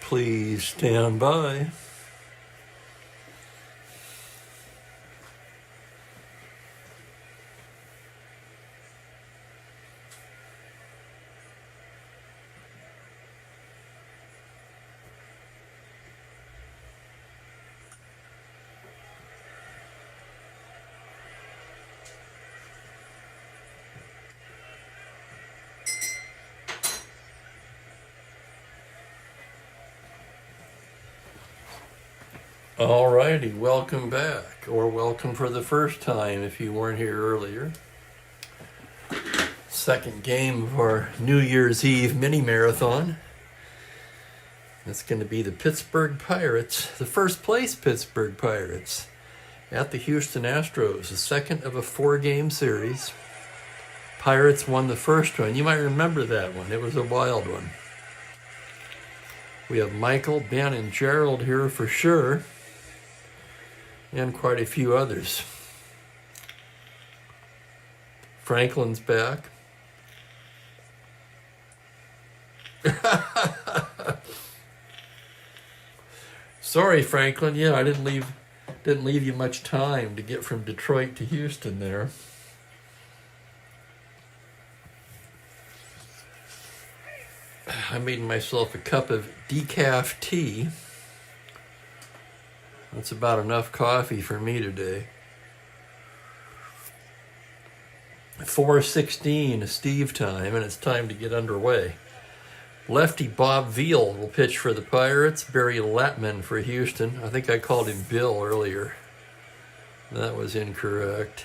Please stand by. Alrighty, welcome back, or welcome for the first time if you weren't here earlier. Second game of our New Year's Eve mini marathon. It's going to be the Pittsburgh Pirates, the first place Pittsburgh Pirates, at the Houston Astros, the second of a 4-game series. Pirates won the first one. You might remember that one. It was a wild one. We have Michael, Ben, and Gerald here for sure, and quite a few others. Franklin's back. Sorry, Franklin. Yeah, I didn't leave you much time to get from Detroit to Houston there. I made myself a cup of decaf tea. That's about enough coffee for me today. 4:16 Steve time, and it's time to get underway. Lefty Bob Veal will pitch for the Pirates. Barry Latman for Houston. I think I called him Bill earlier. That was incorrect.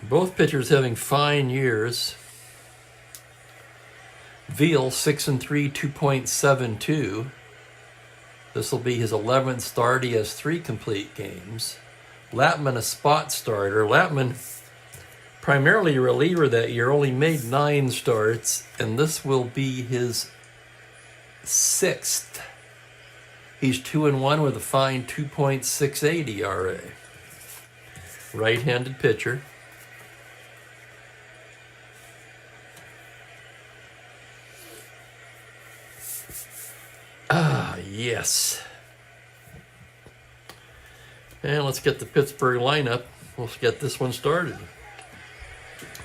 Both pitchers having fine years. Veal 6-3, 2.72. This will be his 11th start. He has 3 complete games. Latman, a spot starter. Latman, primarily a reliever that year, only made 9 starts, and this will be his 6th. He's 2-1 with a fine 2.68 ERA. Right-handed pitcher. Yes. And let's get the Pittsburgh lineup. Let's get this one started.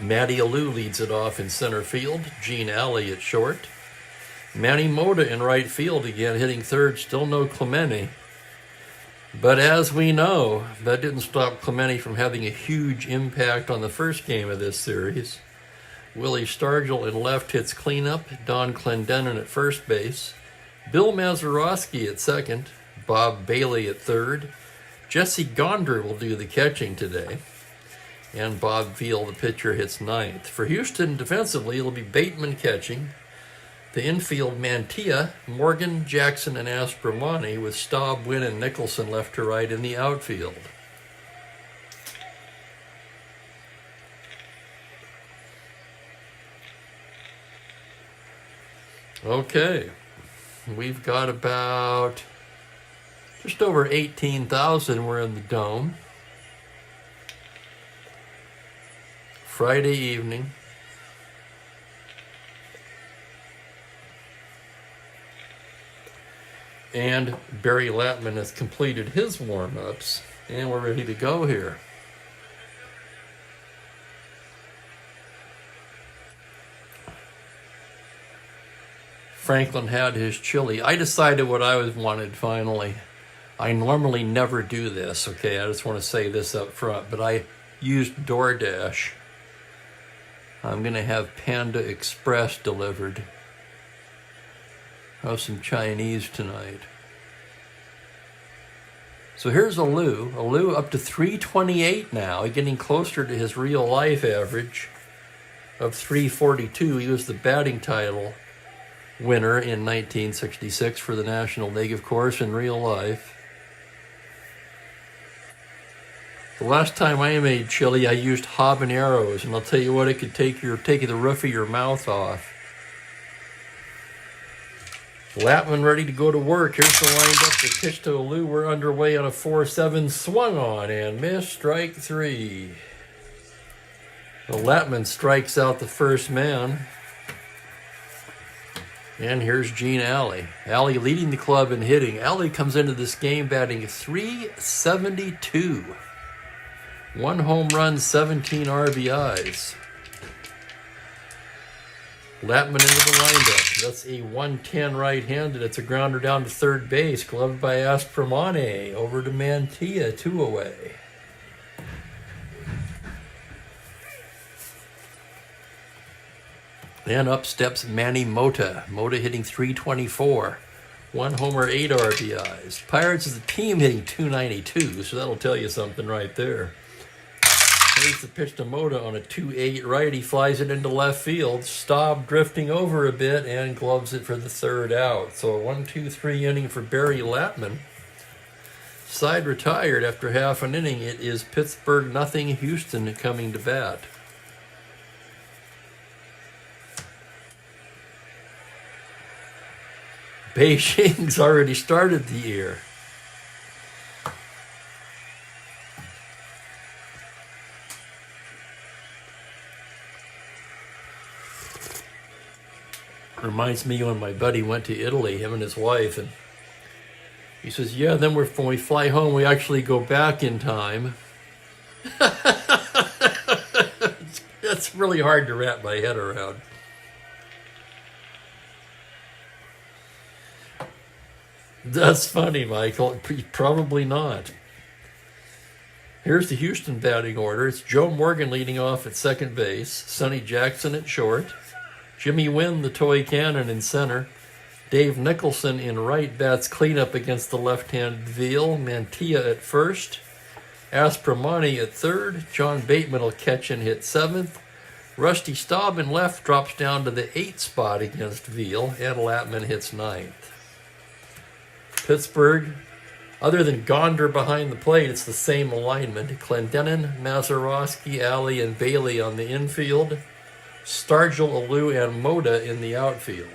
Matty Alou leads it off in center field. Gene Alley at short. Manny Mota in right field again, hitting third. Still no Clemente. But as we know, that didn't stop Clemente from having a huge impact on the first game of this series. Willie Stargell in left hits cleanup. Don Clendenin at first base. Bill Mazeroski at second, Bob Bailey at third. Jesse Gonder will do the catching today. And Bob Veal, the pitcher, hits ninth. For Houston defensively, it'll be Bateman catching. The infield, Mantilla, Morgan, Jackson, and Asperlani, with Staub, Wynn, and Nicholson left to right in the outfield. Okay. We've got about just over 18,000 we're in the Dome. Friday evening. And Barry Latman has completed his warm-ups, and we're ready to go here. Franklin had his chili. I decided what I wanted finally. I normally never do this, okay? I just want to say this up front, but I used DoorDash. I'm going to have Panda Express delivered. Have some Chinese tonight. So here's Alou. Alou up to 328 now, getting closer to his real life average of 342. He was the batting title winner in 1966 for the National League, of course, in real life. The last time I made chili, I used habaneros, and I'll tell you what, it could take the roof of your mouth off. Latman ready to go to work. Here's the windup. The pitch to Alou. We're underway on a 4-7. Swung on and missed. Strike 3. The Latman strikes out the first man. And here's Gene Alley. Alley leading the club in hitting. Alley comes into this game batting .372. 1 home run, 17 RBIs. Latman into the windup. That's a 110 right-handed. It's a grounder down to third base. Gloved by Strat-O-Matic. Over to Mantilla, 2 away. And up steps Manny Mota. Mota hitting .324. 1 homer, 8 RBIs. Pirates as a team hitting .292, so that'll tell you something right there. Here's the pitch to Mota on a 2-8 right. He flies it into left field. Staub drifting over a bit and gloves it for the 3rd out. So a 1-2-3 inning for Barry Latman. Side retired after half an inning. It is Pittsburgh nothing, Houston coming to bat. Beijing's already started the year. Reminds me when my buddy went to Italy, him and his wife, and he says, yeah, then when we fly home, we actually go back in time. That's really hard to wrap my head around. That's funny, Michael. Probably not. Here's the Houston batting order. It's Joe Morgan leading off at second base. Sonny Jackson at short. Jimmy Wynn, the toy cannon, in center. Dave Nicholson in right bats cleanup against the left-handed Veal. Mantilla at first. Aspromani at third. John Bateman will catch and hit 7th. Rusty Staub in left drops down to the 8th spot against Veal. And Latman hits 9th. Pittsburgh, other than Gonder behind the plate, it's the same alignment. Clendenin, Mazeroski, Alley, and Bailey on the infield. Stargell, Alou, and Mota in the outfield.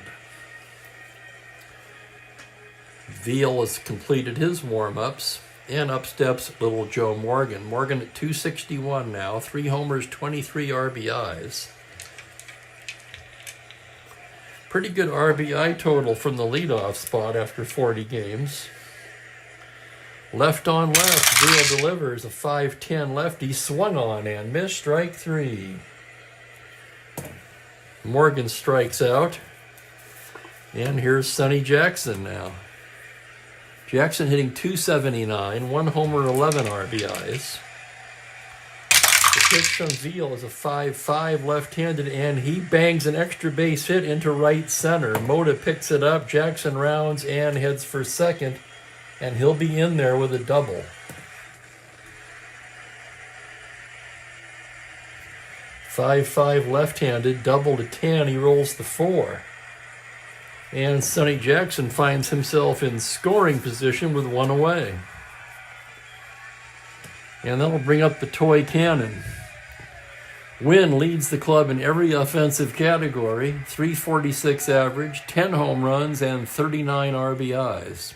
Veal has completed his warm-ups, and up steps little Joe Morgan. Morgan at .261 now, 3 homers, 23 RBIs. Pretty good RBI total from the leadoff spot after 40 games. Left on left, Veal delivers a 5-10 lefty, swung on and missed, strike 3. Morgan strikes out. And here's Sonny Jackson now. Jackson hitting .279, 1 homer, 11 RBIs. The pitch from Veal is a 5-5 left-handed, and he bangs an extra base hit into right center. Mota picks it up, Jackson rounds and heads for second, and he'll be in there with a double. 5-5 left-handed, double to 10, he rolls the 4. And Sonny Jackson finds himself in scoring position with 1 away. And that'll bring up the toy cannon. Wynn leads the club in every offensive category, .346 average, 10 home runs, and 39 RBIs.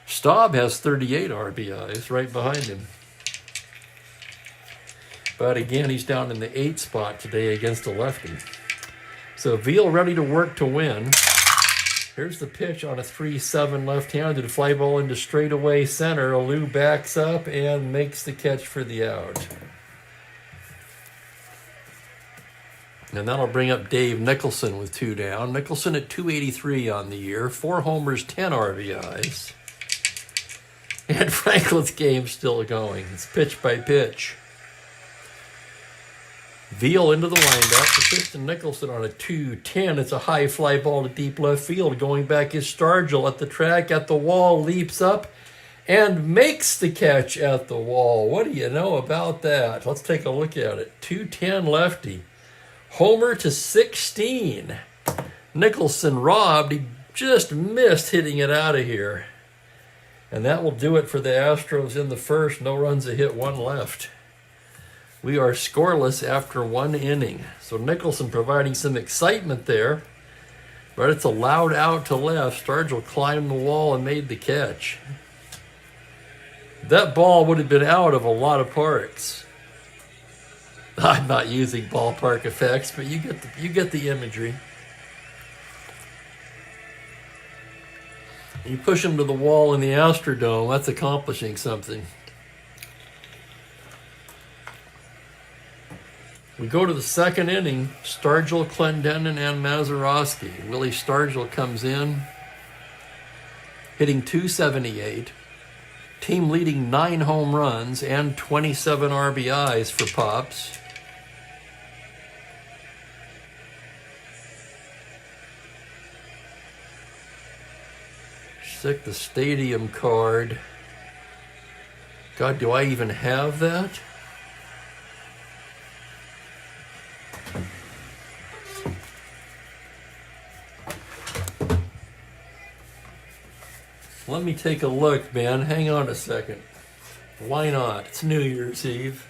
Staub has 38 RBIs right behind him. But again, he's down in the 8th spot today against a lefty. So Veal ready to work to win. Here's the pitch on a 3-7 left-handed fly ball into straightaway center. Alou backs up and makes the catch for the out. And that'll bring up Dave Nicholson with 2 down. Nicholson at .283 on the year. 4 homers, 10 RBIs. And Franklin's game's still going. It's pitch by pitch. Veal into the windup. The pitch to Nicholson on a 2-10. It's a high fly ball to deep left field. Going back is Stargell at the track, at the wall, leaps up and makes the catch at the wall. What do you know about that? Let's take a look at it. 2-10 lefty. Homer to 16. Nicholson robbed. He just missed hitting it out of here. And that will do it for the Astros in the first. No runs a hit, 1 left. We are scoreless after 1 inning. So Nicholson providing some excitement there. But it's a loud out to left. Stargell climbed the wall and made the catch. That ball would have been out of a lot of parks. I'm not using ballpark effects, but you get the imagery. You push him to the wall in the Astrodome, that's accomplishing something. We go to the second inning. Stargell, Clendenin, and Mazeroski. Willie Stargell comes in, hitting .278. Team leading 9 home runs and 27 RBIs for Pops. Stick the stadium card. God, do I even have that? Let me take a look, man. Hang on a second. Why not? It's New Year's Eve.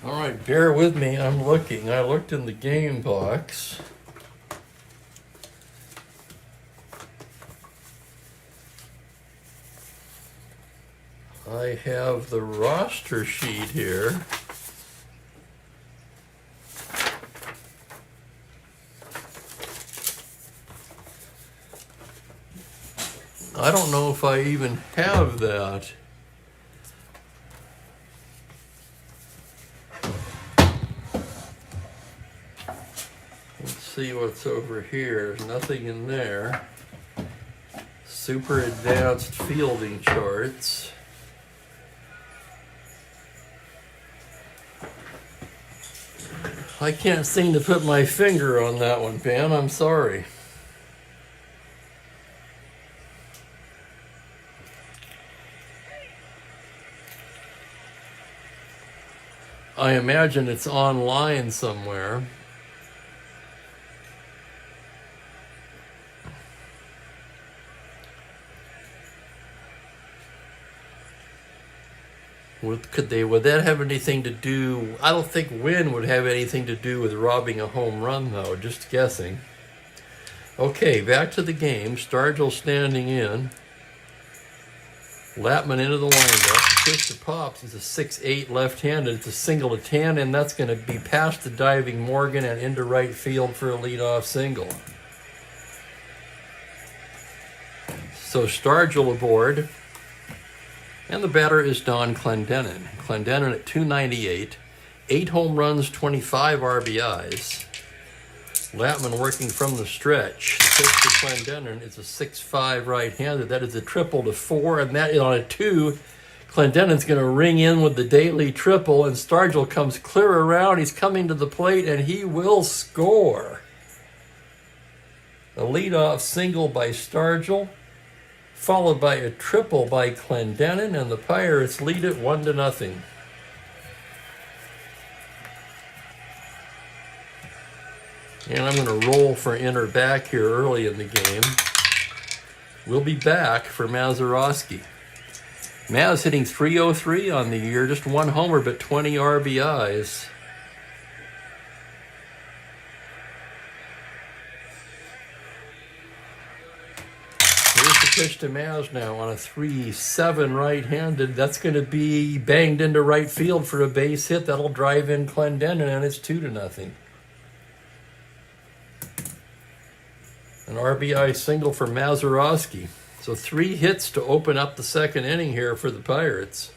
All right, bear with me. I'm looking. I looked in the game box. I have the roster sheet here. I don't know if I even have that. See what's over here. There's nothing in there. Super advanced fielding charts. I can't seem to put my finger on that one, Pam. I'm sorry. I imagine it's online somewhere. Would that have anything to do? I don't think win would have anything to do with robbing a home run, though. Just guessing. Okay, back to the game. Stargell standing in. Latman into the windup. Pitch to Pops. He's a 6'8" left-handed. It's a single to 10, and that's going to be past the diving Morgan and into right field for a leadoff single. So Stargell aboard. And the batter is Don Clendenin. Clendenin at .298, 8 home runs, 25 RBIs. Latman working from the stretch. The pitch to Clendenin is a 6'5" right-handed. That is a triple to 4, and that is on a 2. Clendenin's going to ring in with the daily triple, and Stargell comes clear around. He's coming to the plate, and he will score. A leadoff single by Stargell, followed by a triple by Clendenin, and the Pirates lead it 1-0. And I'm going to roll for inner back here early in the game. We'll be back for Mazeroski. Maz hitting .303 on the year, just 1 homer but 20 RBIs. Pitch to Maz now on a 3-7 right-handed. That's going to be banged into right field for a base hit. That'll drive in Clendenin, and it's 2-0. An RBI single for Mazeroski. So 3 hits to open up the second inning here for the Pirates.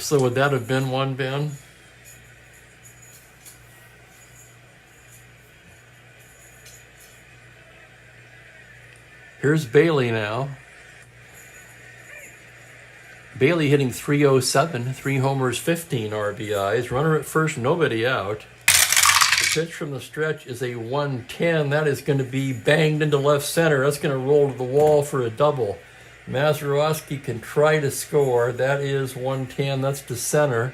So would that have been one, Ben? Here's Bailey now. Bailey hitting .307, 3 homers, 15 RBIs. Runner at first, nobody out. The pitch from the stretch is a 110. That is going to be banged into left center. That's going to roll to the wall for a double. Mazeroski can try to score. That is 110. That's to center.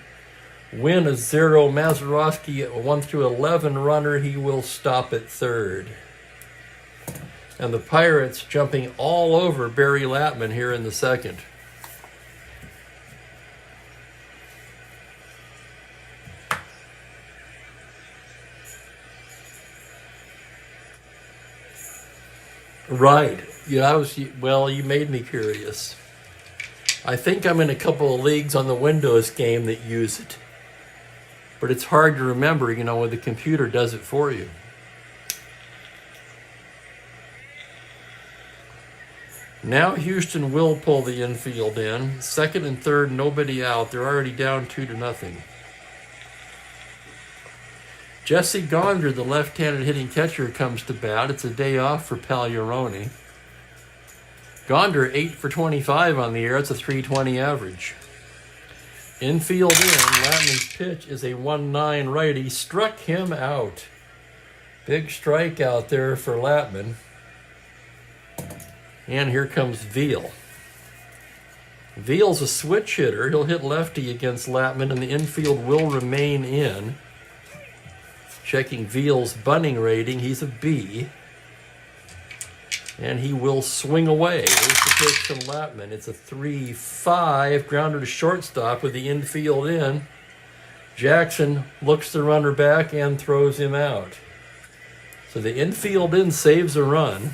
Win is 0. Mazeroski, a 1 through 11 runner. He will stop at third. And the Pirates jumping all over Barry Latman here in the second. Right. Yeah, well, you made me curious. I think I'm in a couple of leagues on the Windows game that use it. But it's hard to remember, when the computer does it for you. Now Houston will pull the infield in. Second and third, nobody out. They're already down 2-0. Jesse Gonder, the left-handed hitting catcher, comes to bat. It's a day off for Pagliarone. Gonder, 8 for 25 on the year. It's a .320 average. Infield in. Latman's pitch is a 1-9 righty. Struck him out. Big strikeout there for Latman. And here comes Veal. Veal's a switch hitter. He'll hit lefty against Latman, and the infield will remain in. Checking Veal's bunting rating, he's a B. And he will swing away. There's the pitch from Latman. It's a 3-5, grounder to shortstop with the infield in. Jackson looks the runner back and throws him out. So the infield in saves a run.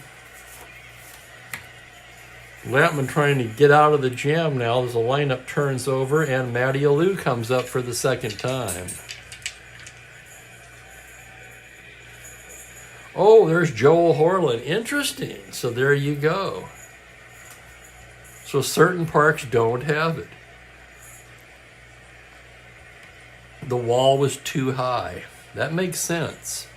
Latman trying to get out of the jam now as the lineup turns over, and Matty Alou comes up for the second time. Oh, there's Joel Horland. Interesting. So there you go. So certain parks don't have it. The wall was too high. That makes sense.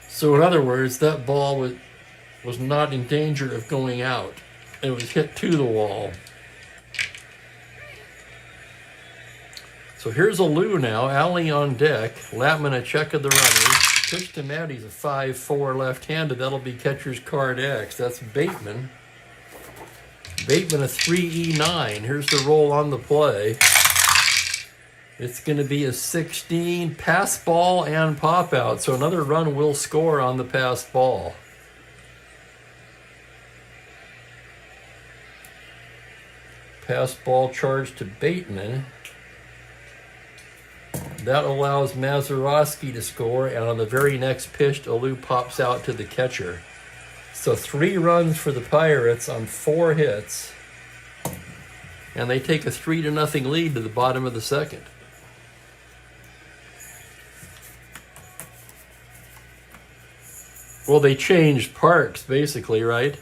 So in other words, that ball was not in danger of going out. It was hit to the wall. So here's Alou now, Alley on deck. Latman a check of the runners. Pitch to Matty's a 5-4 left-handed. That'll be catcher's card X. That's Bateman. Bateman a 3E9. Here's the roll on the play. It's going to be a 16 pass ball and pop out. So another run will score on the pass ball. Pass ball charge to Bateman. That allows Mazeroski to score, and on the very next pitch, Alou pops out to the catcher. So 3 runs for the Pirates on 4 hits, and they take a 3-0 lead to the bottom of the second. Well, they changed parks, basically, right?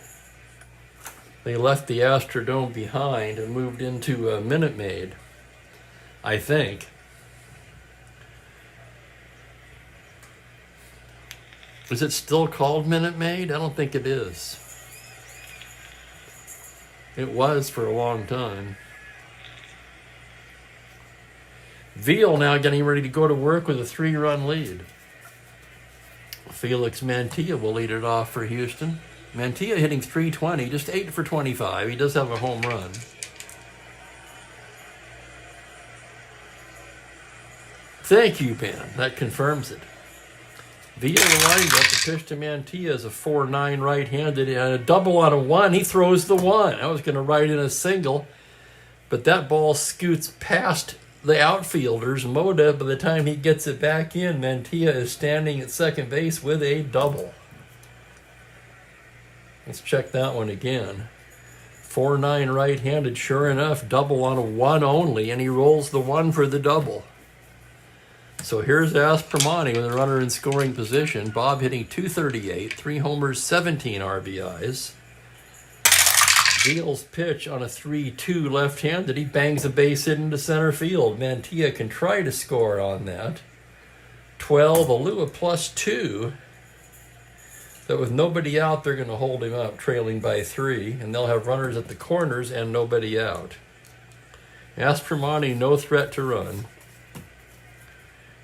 They left the Astrodome behind and moved into Minute Maid, I think. Is it still called Minute Maid? I don't think it is. It was for a long time. Veal now getting ready to go to work with a 3-run lead. Felix Mantilla will lead it off for Houston. Mantilla hitting .320, just 8 for 25. He does have a home run. Thank you, Ben. That confirms it. Veal lined up. The pitch to Mantilla is a 4-9 right-handed, and a double on a 1. He throws the 1. I was going to write in a single, but that ball scoots past the outfielders. Moda, by the time he gets it back in, Mantilla is standing at second base with a double. Let's check that one again. 4-9 right-handed, sure enough, double on a 1 only, and he rolls the 1 for the double. So here's Aspromonte with a runner in scoring position. Bob hitting .238, 3 homers, 17 RBIs. Veal's pitch on a 3-2 left-handed. He bangs a base hit into center field. Mantilla can try to score on that. 12, Alua +2. But with nobody out, they're going to hold him up, trailing by 3. And they'll have runners at the corners and nobody out. Aspromonte, no threat to run.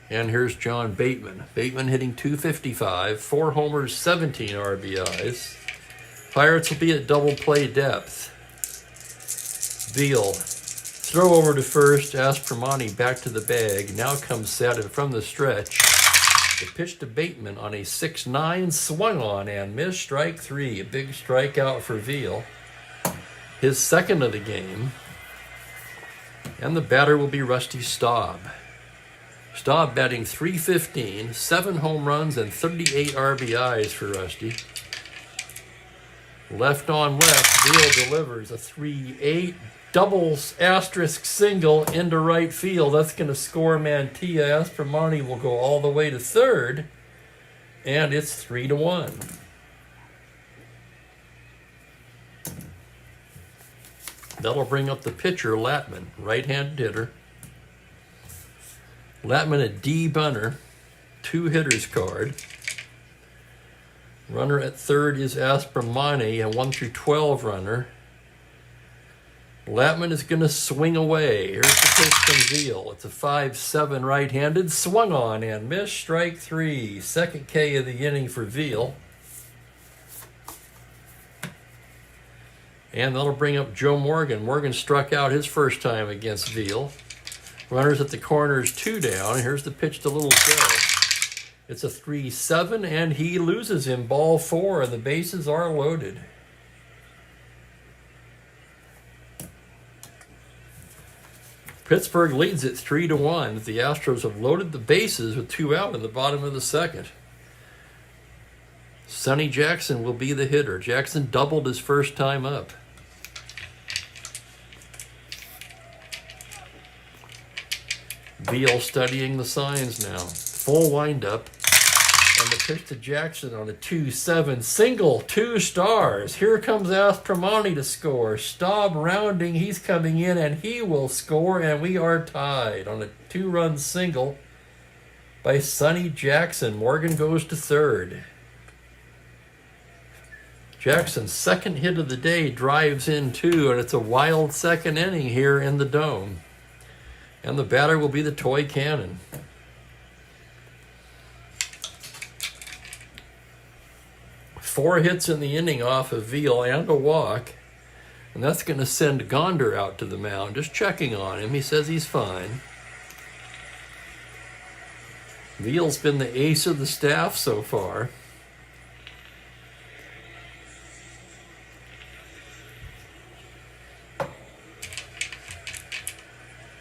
And here's John Bateman. Bateman hitting .255, 4 homers, 17 RBIs. Pirates will be at double play depth. Veal, throw over to first. Aspromonte back to the bag. Now comes set and from the stretch. The pitch to Bateman on a 6-9, swung on and missed, strike 3. A big strikeout for Veal. His second of the game. And the batter will be Rusty Staub. Staub batting .315, 7 home runs and 38 RBIs for Rusty. Left on left, Veal delivers a 3-8 doubles asterisk single into right field. That's going to score Mantilla. Aspromonte will go all the way to third, and it's 3-1. That'll bring up the pitcher, Latman, right-handed hitter. Latman a D bunter, 2 hitters card. Runner at third is Aspromonte, a 1-12 runner. Latman is going to swing away. Here's the pitch from Veal. It's a 5-7 right-handed, swung on and missed, strike 3. Second K of the inning for Veal. And that'll bring up Joe Morgan. Morgan struck out his first time against Veal. Runners at the corners, 2 down. Here's the pitch to Little Joe. It's a 3-7, and he loses him. Ball 4, and the bases are loaded. Pittsburgh leads it 3-1. The Astros have loaded the bases with 2 out in the bottom of the second. Sonny Jackson will be the hitter. Jackson doubled his first time up. Veal studying the signs now. Full windup. And the pitch to Jackson on a 2-7 single, 2 stars. Here comes Aspromonte to score. Staub rounding, he's coming in, and he will score, and we are tied on a 2-run single by Sonny Jackson. Morgan goes to third. Jackson's second hit of the day drives in 2, and it's a wild second inning here in the Dome. And the batter will be the toy cannon. Four hits in the inning off of Veal and a walk. And that's going to send Gonder out to the mound, just checking on him. He says he's fine. Veal's been the ace of the staff so far.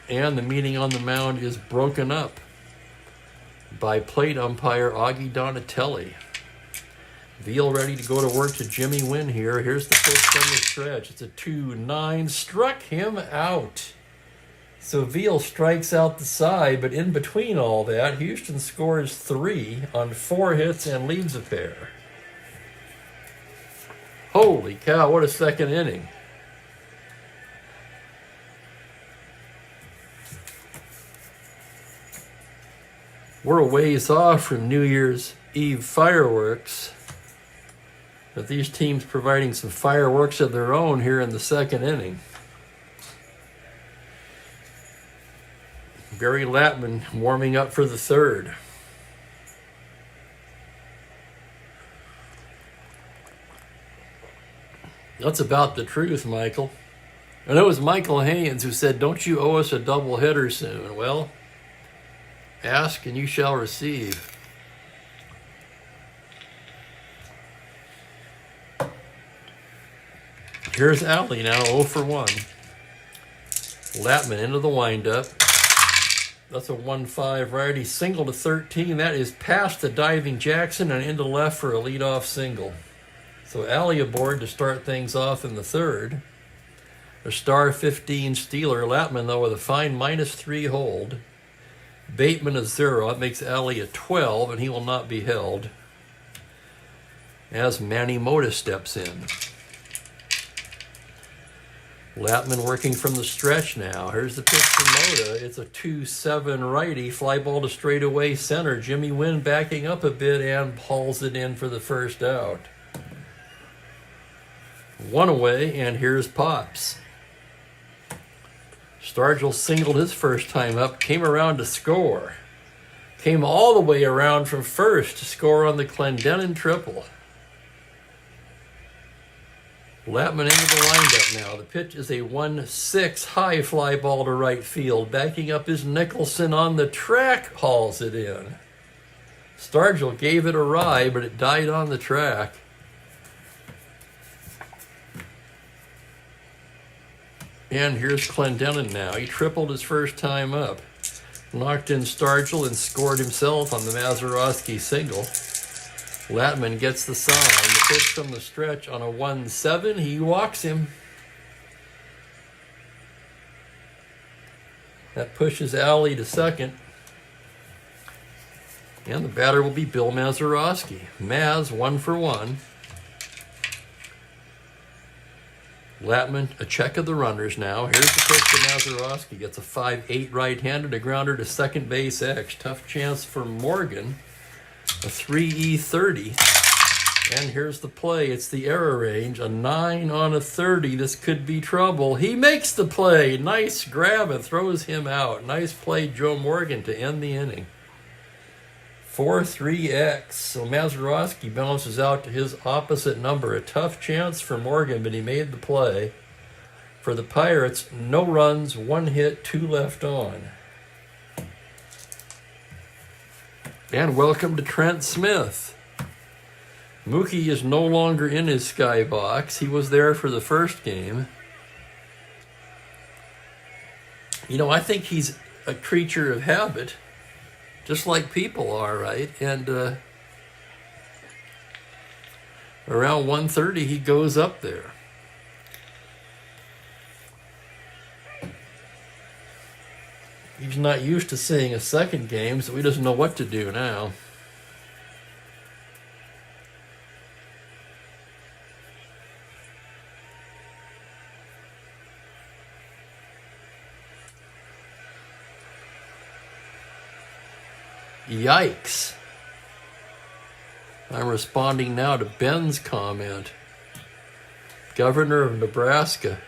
And the meeting on the mound is broken up by plate umpire Augie Donatelli. Veal ready to go to work to Jimmy Wynn here. Here's the pitch from the stretch. It's a 2-9. Struck him out. So Veal strikes out the side, but in between all that, Houston scores 3 on 4 hits and leaves a pair. Holy cow, what a second inning. We're a ways off from New Year's Eve fireworks, but these teams providing some fireworks of their own here in the second inning. Barry Latman warming up for the third. That's about the truth, Michael. And it was Michael Haynes who said, "Don't you owe us a double header soon?" Well, ask and you shall receive. Here's Alley now, 0 for 1. Latman into the windup. That's a 1-5 righty single to 13. That is past the diving Jackson and into left for a leadoff single. So Alley aboard to start things off in the third. A star 15 stealer. Latman, though, with a fine -3 hold. Bateman a 0. That makes Alley a 12, and he will not be held as Manny Mota steps in. Latman working from the stretch now. Here's the pitch from Mota. It's a 2-7 righty. Fly ball to straightaway center. Jimmy Wynn backing up a bit and hauls it in for the first out. 1 away, and here's Pops. Stargell singled his first time up, came around to score. Came all the way around from first to score on the Clendenin triple. Latman into the windup now. The pitch is a 1-6 high fly ball to right field. Backing up is Nicholson on the track, hauls it in. Stargell gave it a ride, but it died on the track. And here's Clendenin now. He tripled his first time up. Knocked in Stargell and scored himself on the Mazeroski single. Latman gets the sign. The pitch from the stretch on a 1-7. He walks him. That pushes Alley to second. And the batter will be Bill Mazeroski. Maz 1 for 1. Latman, a check of the runners now. Here's the pitch to Mazeroski. Gets a 5-8 right-handed, a grounder to second base X. Tough chance for Morgan. A 3E30. And here's the play. It's the error range. A 9 on a 30. This could be trouble. He makes the play. Nice grab and throws him out. Nice play, Joe Morgan, to end the inning. 4-3X. So Mazeroski bounces out to his opposite number. A tough chance for Morgan, but he made the play. For the Pirates, no runs, 1 hit, 2 left on. And welcome to Trent Smith. Mookie is no longer in his skybox. He was there for the first game. You know, I think he's a creature of habit, just like people are, right? And around 1:30, he goes up there. He's not used to seeing a second game, so he doesn't know what to do now. Yikes. I'm responding now to Ben's comment. Governor of Nebraska.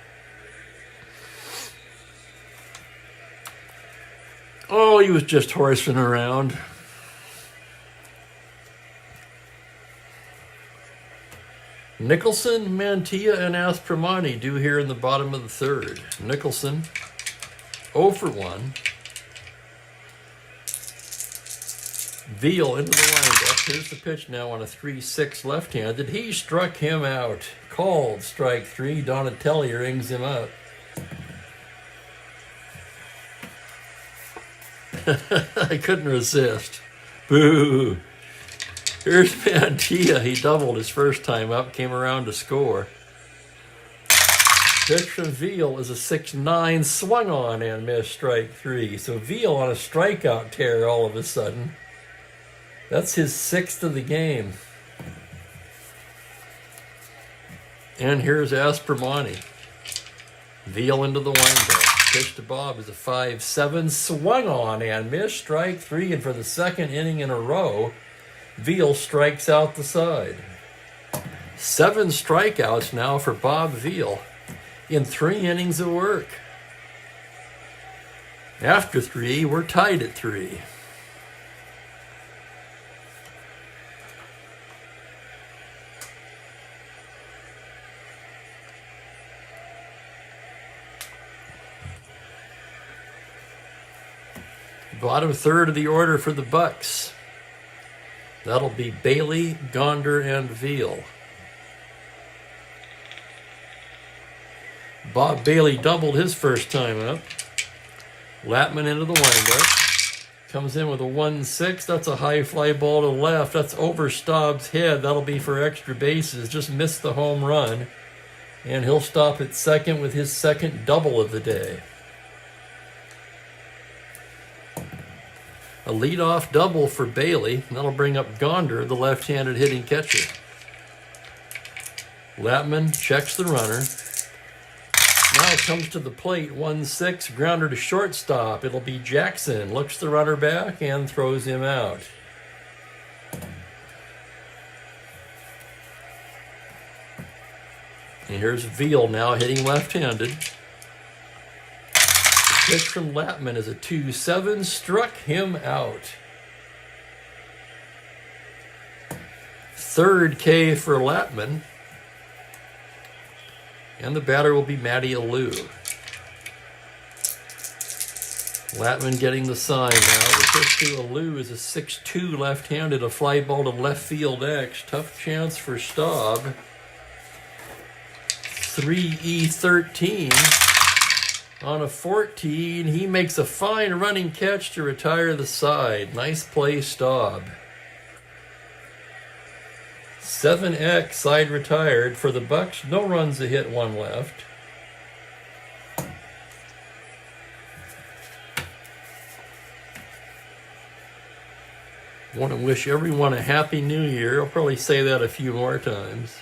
Oh, he was just horsing around. Nicholson, Mantilla, and Aspromani due here in the bottom of the third. Nicholson, 0 for 1. Veal into the windup. Here's the pitch now on a 3-6 left-handed. He struck him out. Called strike 3. Donatelli rings him up. I couldn't resist. Boo. Here's Mantilla. He doubled his first time up, came around to score. Pitch from Veal is a 6-9, swung on and missed strike 3. So Veal on a strikeout tear all of a sudden. That's his 6th of the game. And here's Aspromani. Veal into the windup. Pitch to Bob is a 5-7, swung on and missed strike 3. And for the second inning in a row, Veal strikes out the side. 7 strikeouts now for Bob Veal in 3 innings of work. After 3, we're tied at 3. Bottom third of the order for the Bucks. That'll be Bailey, Gonder, and Veal. Bob Bailey doubled his first time up. Latman into the windup. Comes in with a 1-6. That's a high fly ball to left. That's over Staub's head. That'll be for extra bases. Just missed the home run. And he'll stop at second with his second double of the day. A leadoff double for Bailey. That'll bring up Gonder, the left-handed hitting catcher. Latman checks the runner. Now comes to the plate, 1-6, grounder to shortstop. It'll be Jackson. Looks the runner back and throws him out. And here's Veal now hitting left-handed. The pitch from Latman is a 2-7, struck him out. Third K for Latman. And the batter will be Matty Alou. Latman getting the sign now. The pitch to Alou is a 6-2 left-handed, a fly ball to left field X. Tough chance for Staub. 3E13 on a 14. He makes a fine running catch to retire the side. Nice play, Staub. 7X side retired for the Bucks. No runs, a hit, one left. Want to wish everyone a happy new year. I'll probably say that a few more times.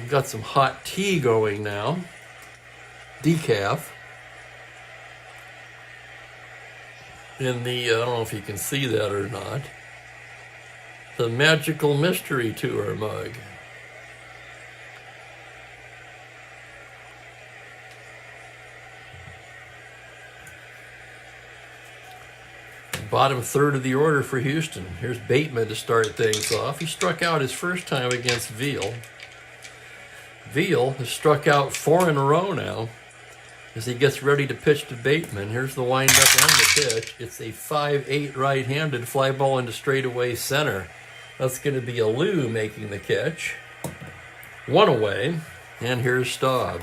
Got some hot tea going now. Decaf. In the, I don't know if you can see that or not, the Magical Mystery Tour mug. Bottom third of the order for Houston. Here's Bateman to start things off. He struck out his first time against Veal. Veal has struck out 4 in a row now as he gets ready to pitch to Bateman. Here's the windup and the pitch. It's a 5-8 right-handed fly ball into straightaway center. That's going to be Alou making the catch. 1 away, and here's Staub.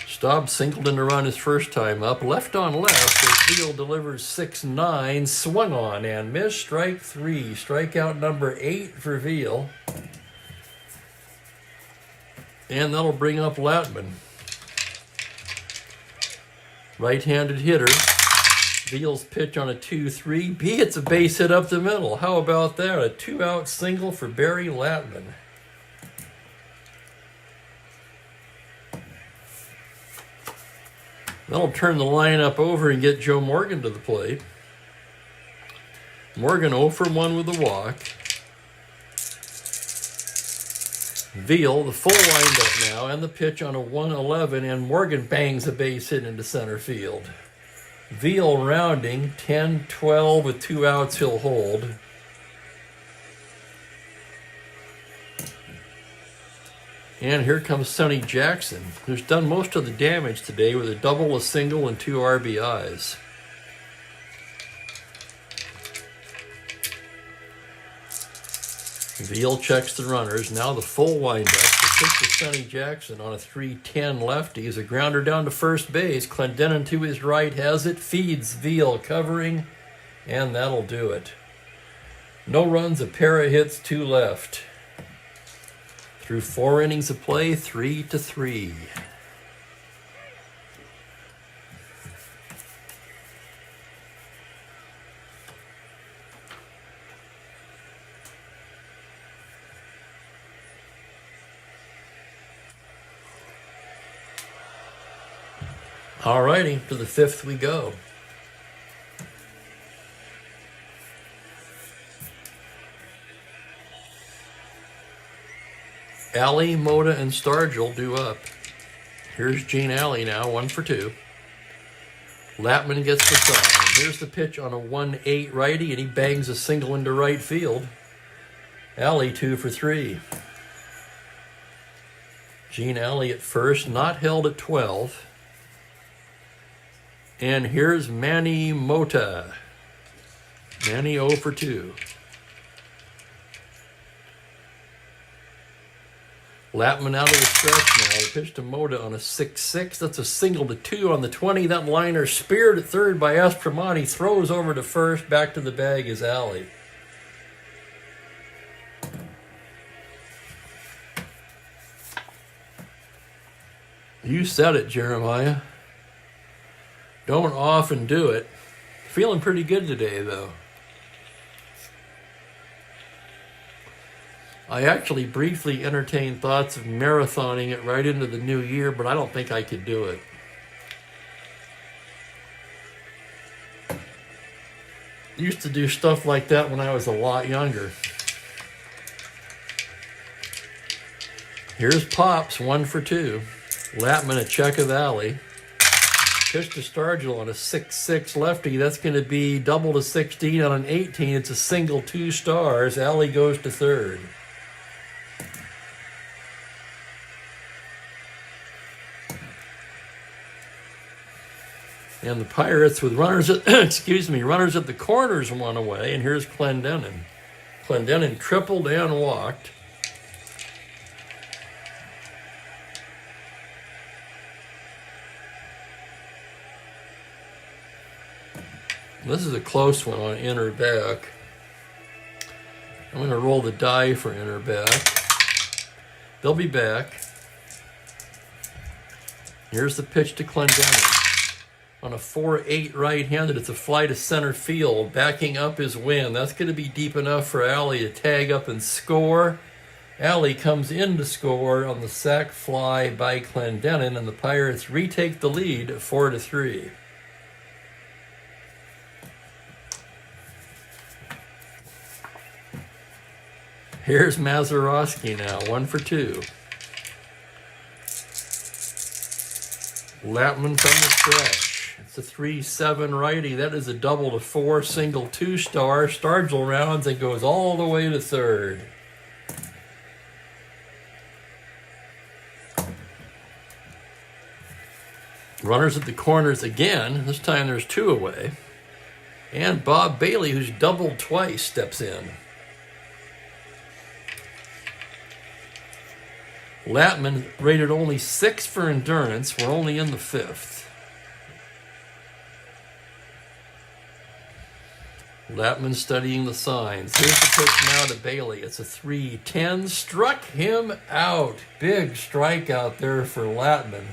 Staub singled in to run his first time up. Left on left as Veal delivers 6-9. Swung on and missed. Strike 3. Strikeout number 8 for Veal. And that'll bring up Latman. Right-handed hitter. Veal's pitch on a 2-3. He hits a base hit up the middle. How about that? A 2-out single for Barry Latman. That'll turn the lineup over and get Joe Morgan to the plate. Morgan 0 for 1 with a walk. Veal, the full windup now, and the pitch on a 1-11, and Morgan bangs a base hit into center field. Veal rounding, 10-12 with 2 outs, he'll hold. And here comes Sonny Jackson, who's done most of the damage today with a double, a single, and 2 RBIs. Veal checks the runners. Now the full windup. The pitch to Sonny Jackson on a 3-10 lefty is a grounder down to first base. Clendenin to his right has it, feeds Veal covering, and that'll do it. No runs, a pair of hits, 2 left. Through 4 innings of play, 3-3. All righty, to the 5th we go. Alley, Moda, and Stargell due up. Here's Gene Alley now, 1 for 2. Latman gets the sign. Here's the pitch on a 1-8 righty, and he bangs a single into right field. Alley 2 for 3. Gene Alley at first, not held at 12. And here's Manny Mota. Manny 0 for 2. Latman out of the stretch now. The pitch to Mota on a 6-6. That's a single to 2 on the 20. That liner speared at third by Strat-O-Matic. Throws over to first. Back to the bag is Alley. You said it, Jeremiah. Don't often do it. Feeling pretty good today, though. I actually briefly entertained thoughts of marathoning it right into the new year, but I don't think I could do it. Used to do stuff like that when I was a lot younger. Here's Pops, 1 for 2. Latman at check of alley. Pitch to Stargell on a 6-6 lefty. That's going to be double to 16 on an 18. It's a single 2 stars. Alley goes to third. And the Pirates with runners at, runners at the corners 1 away. And here's Clendenin. Clendenin tripled and walked. This is a close one on in or back. I'm going to roll the die for in or back. They'll be back. Here's the pitch to Clendenin. On a 4-8 right-handed, it's a fly to center field. Backing up is Wynn. That's going to be deep enough for Alley to tag up and score. Alley comes in to score on the sac fly by Clendenin, and the Pirates retake the lead 4-3. Here's Mazeroski now, 1 for 2. Latman from the stretch. It's a 3-7 righty. That is a double to 4, single 2 star. Stargell rounds and goes all the way to third. Runners at the corners again. This time there's 2 away. And Bob Bailey, who's doubled twice, steps in. Latman rated only 6 for endurance. We're only in the 5th. Latman studying the signs. Here's the pitch now to Bailey. It's a 3-10. Struck him out. Big strikeout there for Latman.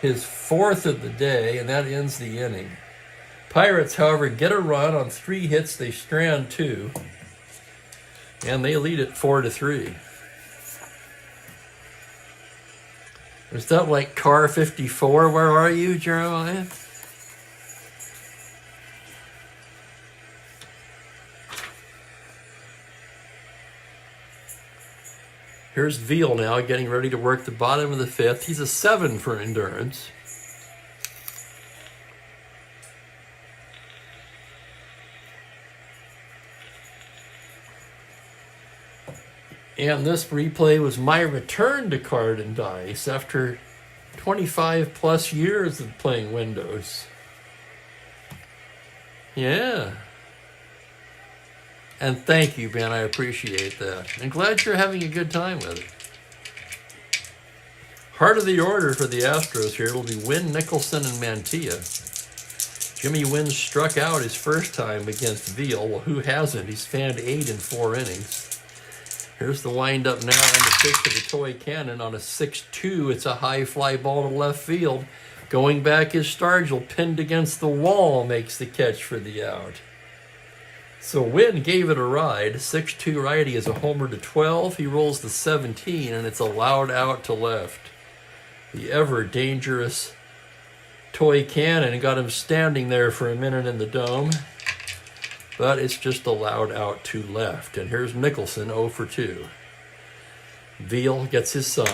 His 4th of the day, and that ends the inning. Pirates, however, get a run on 3 hits. They strand 2. And they lead it 4-3. Is that like car 54? Where are you, Jeremiah? Here's Veal now getting ready to work the bottom of the 5th. He's a 7 for endurance. And this replay was my return to card and dice after 25 plus years of playing Windows. Yeah. And thank you, Ben. I appreciate that. I'm glad you're having a good time with it. Heart of the order for the Astros here will be Wynn, Nicholson, and Mantilla. Jimmy Wynn struck out his first time against Veal. Well, who hasn't? He's fanned 8 in 4 innings. Here's the windup now and the pitch to the toy cannon on a 6-2. It's a high fly ball to left field. Going back is Stargell, pinned against the wall, makes the catch for the out. So Wynn gave it a ride. 6-2 righty is a homer to 12. He rolls the 17, and it's a loud out to left. The ever dangerous toy cannon got him standing there for a minute in the dome. But it's just a loud out to left. And here's Nicholson, 0 for 2. Veal gets his sign.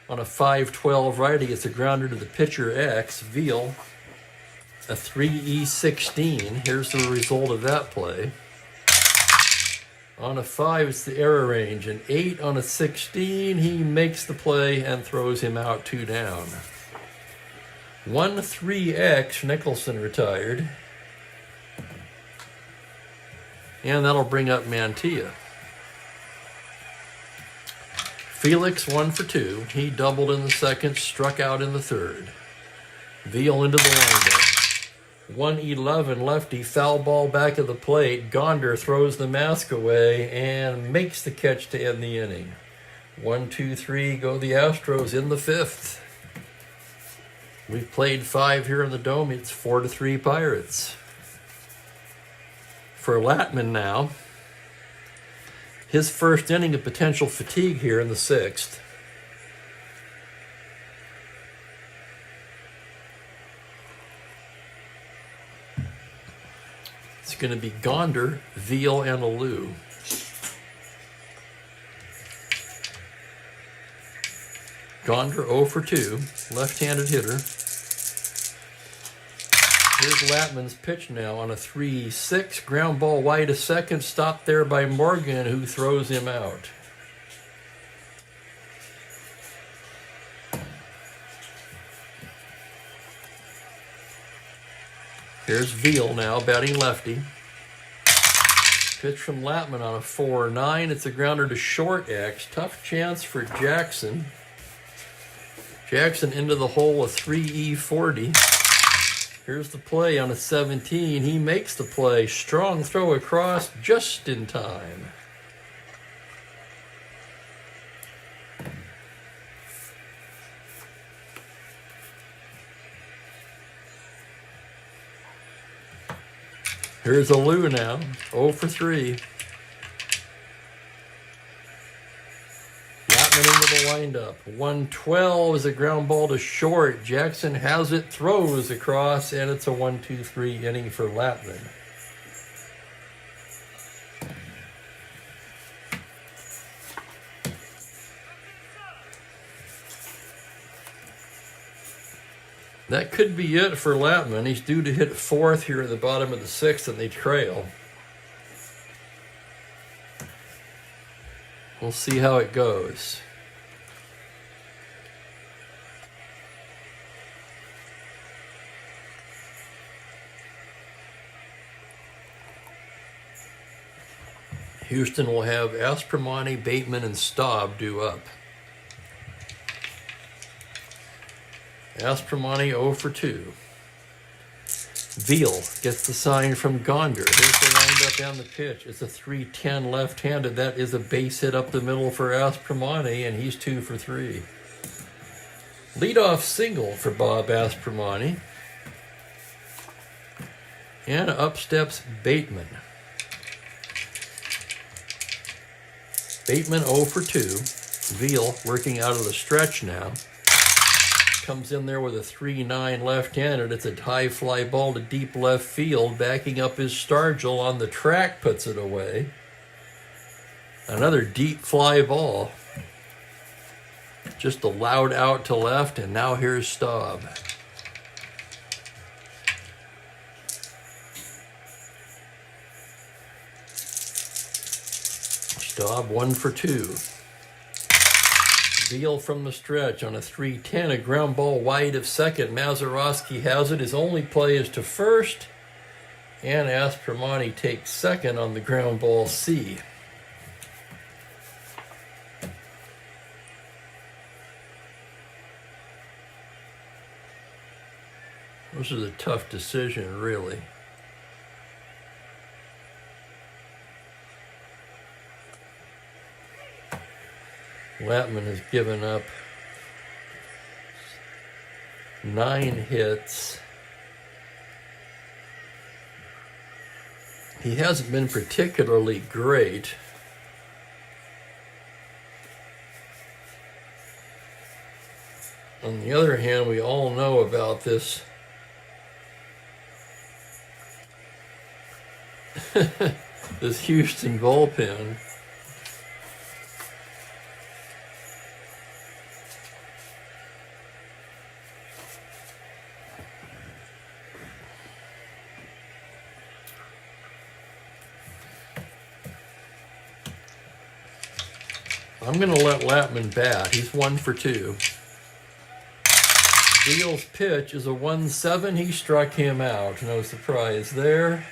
On a 5-12 righty, it's a grounder to the pitcher X. Veal, a 3E16. Here's the result of that play. On a 5, it's the error range. An 8 on a 16. He makes the play and throws him out 2 down. 1-3X, Nicholson retired. And that'll bring up Mantilla. Felix, 1 for 2. He doubled in the 2nd, struck out in the 3rd. Veal into the windup. 1-11 lefty, foul ball back of the plate. Gonder throws the mask away and makes the catch to end the inning. 1, 2, 3, go the Astros in the 5th. We've played 5 here in the Dome. It's 4-3 Pirates. For Latman now, his first inning of potential fatigue here in the 6th. It's going to be Gonder, Veal, and Alou. Gonder 0 for 2, left-handed hitter. Here's Latman's pitch now on a 3-6, ground ball wide to second, stopped there by Morgan, who throws him out. Here's Veal now, batting lefty. Pitch from Latman on a 4-9. It's a grounder to short X. Tough chance for Jackson. Jackson into the hole, a 3E40. Here's the play on a 17. He makes the play. Strong throw across just in time. Here's Alou now, 0 for 3. Latman into the windup. 112 is a ground ball to short. Jackson has it, throws across, and it's a 1-2-3 inning for Latman. That could be it for Latman. He's due to hit 4th here at the bottom of the 6th, and they trail. We'll see how it goes. Houston will have Aspromani, Bateman, and Staub due up. Aspromani 0 for 2. Veal gets the sign from Gonder. Here's the windup and the pitch. It's a 3-10 left-handed. That is a base hit up the middle for Aspromani, and he's 2 for 3. Leadoff single for Bob Aspromani. And up steps Bateman. Bateman 0 for 2. Veal working out of the stretch now. Comes in there with a 3-9 left-handed. It's a high fly ball to deep left field. Backing up is Stargell on the track, puts it away. Another deep fly ball. Just a loud out to left, and now here's Staub. Staub 1 for 2. Veal from the stretch on a 3-10, a ground ball wide of second. Mazeroski has it. His only play is to first, and Aspromani takes second on the ground ball C. This is a tough decision, really. Latman has given up 9 hits. He hasn't been particularly great. On the other hand, we all know about this this Houston bullpen. I'm going to let Latman bat. He's 1 for 2. Veal's pitch is a 1-7. He struck him out. No surprise there.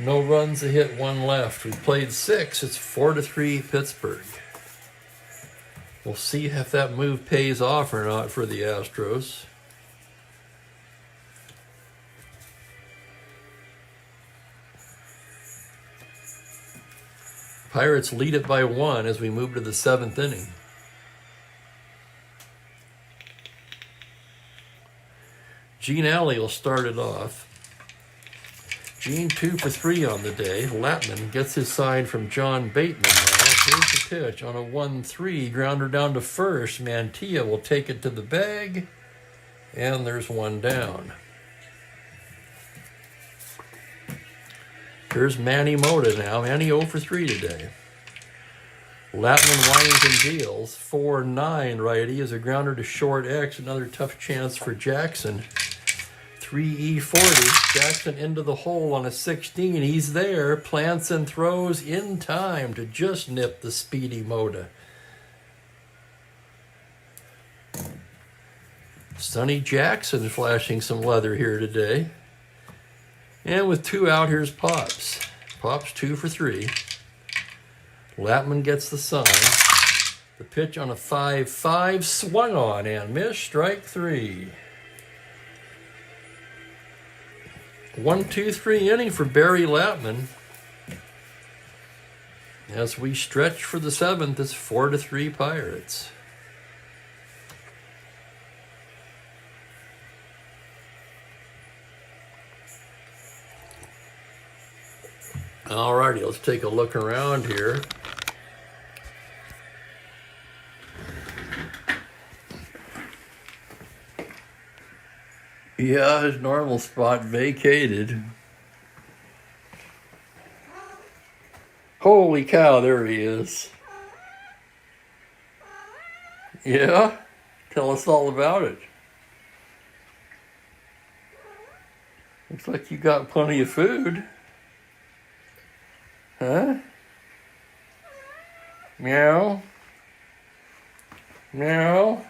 No runs, a hit, 1 left. We've played 6. It's 4-3 Pittsburgh. We'll see if that move pays off or not for the Astros. Pirates lead it by 1 as we move to the 7th inning. Gene Alley will start it off. Gene 2 for 3 on the day. Latman gets his sign from John Bateman now. Here's the pitch on a 1-3. Grounder down to first. Mantilla will take it to the bag. And there's one down. Here's Manny Mota now. Manny 0 for 3 today. Latman winds and deals. 4-9 righty is a grounder to short X. Another tough chance for Jackson. 3E40. Jackson into the hole on a 16. He's there. Plants and throws in time to just nip the speedy Mota. Sonny Jackson flashing some leather here today. And with 2 out, here's Pops. Pops 2 for 3. Latman gets the sign. The pitch on a 5-5 swung on and missed. Strike 3. 1-2-3 inning for Barry Latman. As we stretch for the 7th, it's 4-3 Pirates. Alrighty, let's take a look around here. Yeah, his normal spot vacated. Holy cow, there he is. Yeah? Tell us all about it. Looks like you got plenty of food. Huh? Meow. Meow.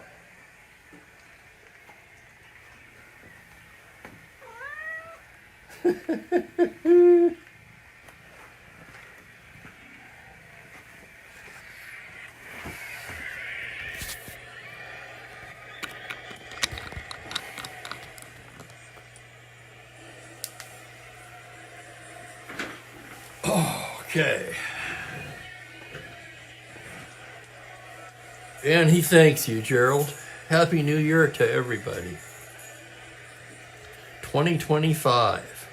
Okay. And he thanks you, Gerald. Happy New Year to everybody. 2025.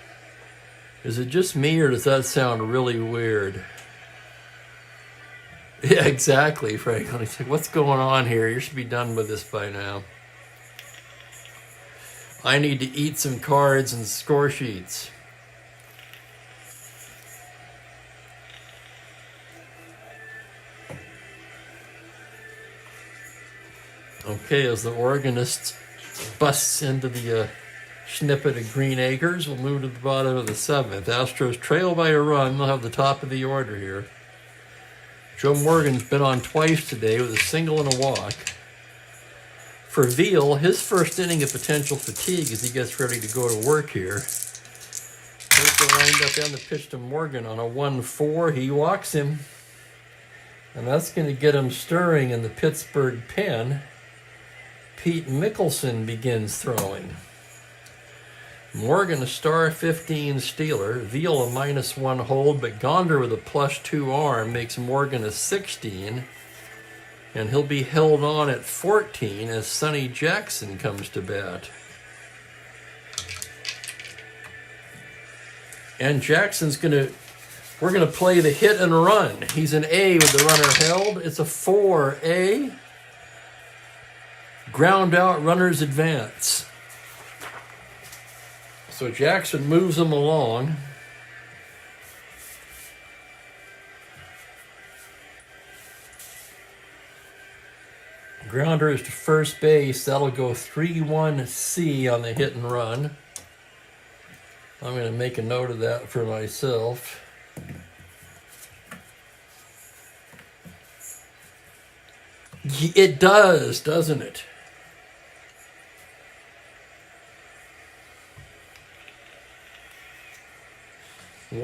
Is it just me, or does that sound really weird? Yeah, exactly, Franklin. He's like, what's going on here? You should be done with this by now. I need to eat some cards and score sheets. Okay, as the organist busts into the snippet of Green Acres, we'll move to the bottom of the 7th. Astros trail by a run. They'll have the top of the order here. Joe Morgan's been on twice today with a single and a walk. For Veal, his first inning of potential fatigue as he gets ready to go to work here. Here's the windup and the pitch to Morgan on a 1-4. He walks him. And that's going to get him stirring in the Pittsburgh pen. Pete Mickelson begins throwing. Morgan a star 15 stealer. Veal a -1 hold, but Gonder with a +2 arm makes Morgan a 16. And he'll be held on at 14 as Sonny Jackson comes to bat. And Jackson's we're going to play the hit and run. He's an A with the runner held. It's a 4A. Ground out, runners advance. So Jackson moves him along. Grounder is to first base. That'll go 3-1C on the hit and run. I'm going to make a note of that for myself. It does, doesn't it?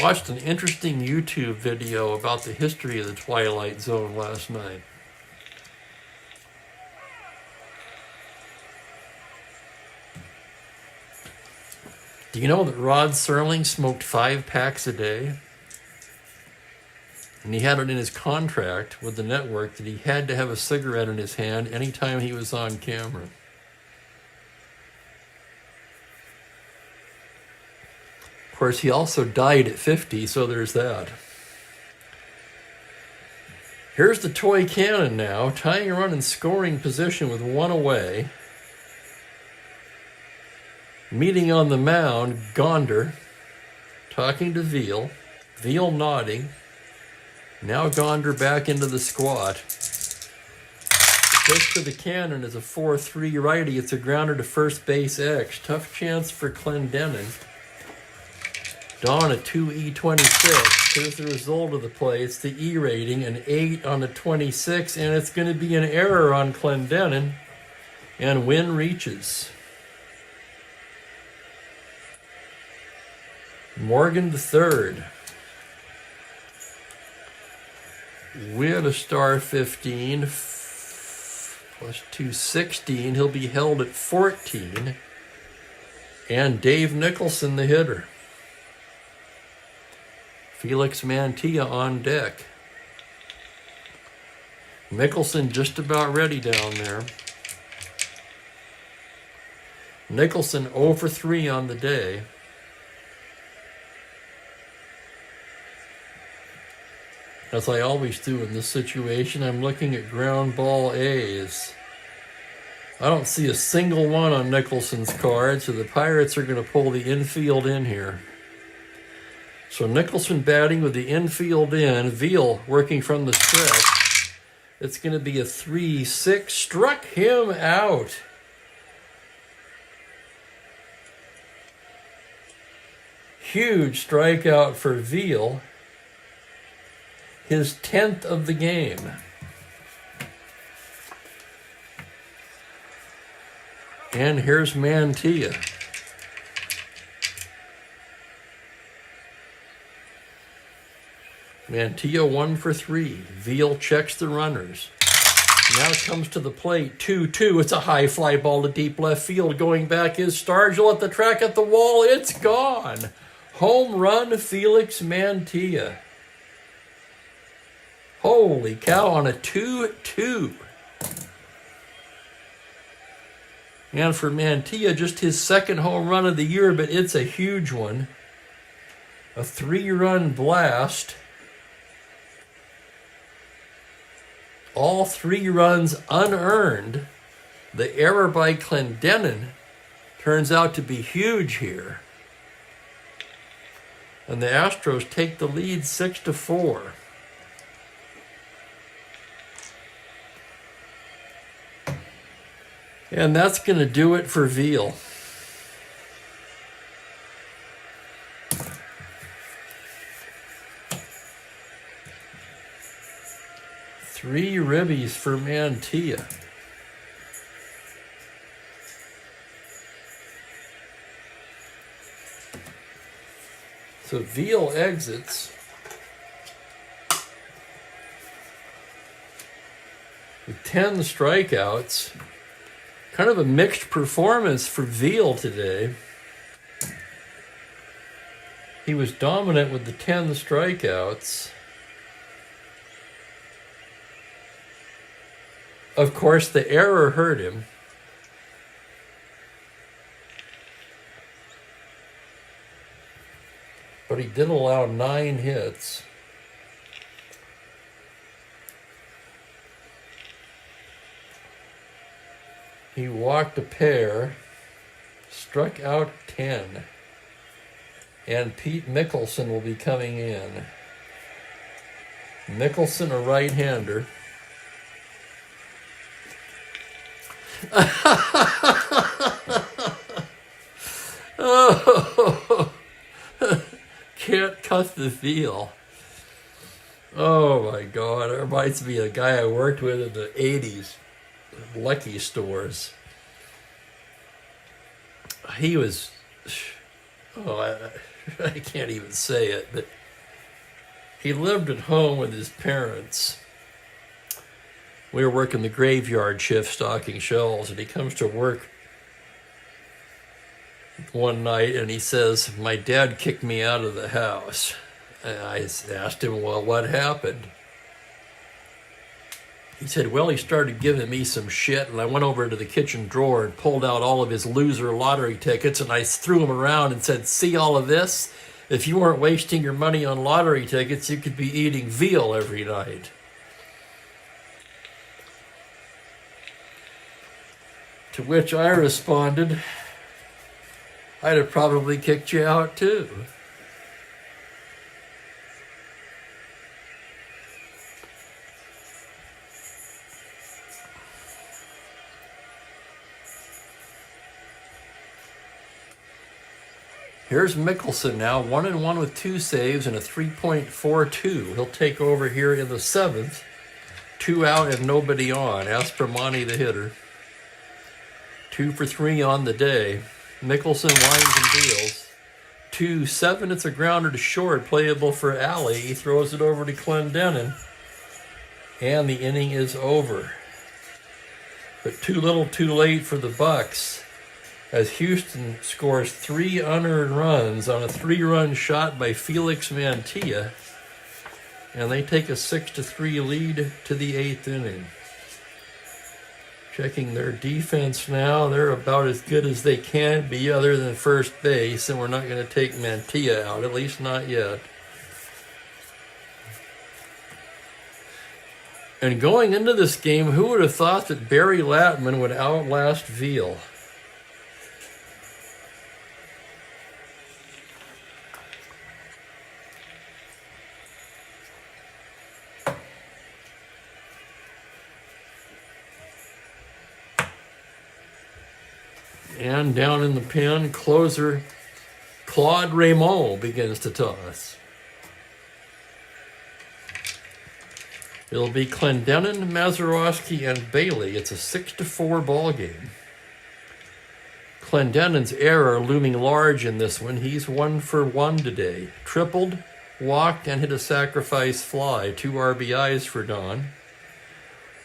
Watched an interesting YouTube video about the history of the Twilight Zone last night. Do you know that Rod Serling smoked 5 packs a day? And he had it in his contract with the network that he had to have a cigarette in his hand anytime he was on camera. Of course, he also died at 50, so there's that. Here's the toy cannon now, tying a run in scoring position with one away. Meeting on the mound, Gonder talking to Veal. Veal nodding. Now Gonder back into the squat. The pitch to the cannon is a 4-3 righty. It's a grounder to first base X. Tough chance for Clendenin. Don a 2E26. Here's the result of the play. It's the E rating, an 8 on a 26, and it's going to be an error on Clendenin. And Wynn reaches. Morgan the third. Win a star 15 plus 216. He'll be held at 14. And Dave Nicholson, the hitter. Felix Mantilla on deck. Nicholson just about ready down there. Nicholson 0 for 3 on the day. As I always do in this situation, I'm looking at ground ball A's. I don't see a single one on Nicholson's card, so the Pirates are going to pull the infield in here. So Nicholson batting with the infield in, Veal working from the stretch. It's going to be a 3-6. Struck him out. Huge strikeout for Veal. His 10th of the game. And here's Mantilla. Mantilla 1 for 3. Veal checks the runners. Now it comes to the plate. 2-2. It's a high fly ball to deep left field. Going back is Stargell at the track at the wall. It's gone. Home run, Felix Mantilla. Holy cow, on a 2-2. And for Mantilla, just his second home run of the year, but it's a huge one. A 3-run blast. All 3 runs unearned. The error by Clendenin turns out to be huge here. And the Astros take the lead 6-4. And that's going to do it for Veal. Three ribbies for Mantilla. So Veal exits with 10 strikeouts. Kind of a mixed performance for Veal today. He was dominant with the 10 strikeouts. Of course, the error hurt him. But he did allow 9 hits. He walked a pair, struck out 10, and Pete Mickelson will be coming in. Mickelson, a right-hander. Oh, can't cut the Veal. Oh my God, it reminds me of a guy I worked with in the 80s. Lucky Stores. He was, I can't even say it, but he lived at home with his parents. We were working the graveyard shift stocking shelves, and he comes to work one night and he says, "My dad kicked me out of the house." I asked him, well, what happened? He said, well, he started giving me some shit, and I went over to the kitchen drawer and pulled out all of his loser lottery tickets, and I threw them around and said, see all of this? If you weren't wasting your money on lottery tickets, you could be eating veal every night. To which I responded, I'd have probably kicked you out too. Here's Mickelson now, 1-1 with 2 saves and a 3.42. He'll take over here in the 7th. 2 out and nobody on. Aspermani the hitter. 2 for 3 on the day. Mickelson winds and deals. 2-7, it's a grounder to short, playable for Alley. He throws it over to Clendenin. And the inning is over. But too little too late for the Bucks, as Houston scores 3 unearned runs on a 3-run shot by Felix Mantilla, and they take a 6-3 lead to the 8th inning. Checking their defense now, they're about as good as they can be other than first base, and we're not going to take Mantilla out, at least not yet. And going into this game, who would have thought that Barry Latman would outlast Veal? And down in the pen, closer Claude Raymond begins to toss. It'll be Clendenin, Mazeroski, and Bailey. It's a 6-4 ball game. Clendenin's error looming large in this one. He's 1 for 1 today. Tripled, walked, and hit a sacrifice fly. 2 RBIs for Don.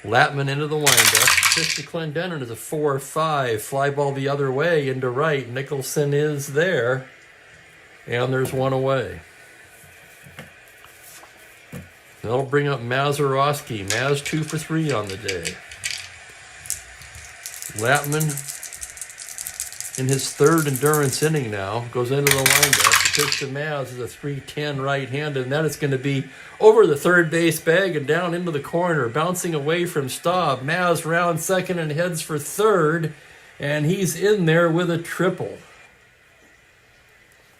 Latman into the windup. Pitch to Clendenin is a 4-5. Fly ball the other way into right. Nicholson is there. And there's 1 away. That'll bring up Mazeroski. Maz 2 for 3 on the day. Latman in his 3rd endurance inning now goes into the windup. The pitch to Maz is a 3-10 right-handed, and that is going to be over the third base bag and down into the corner, bouncing away from Staub. Maz rounds second and heads for third, and he's in there with a triple.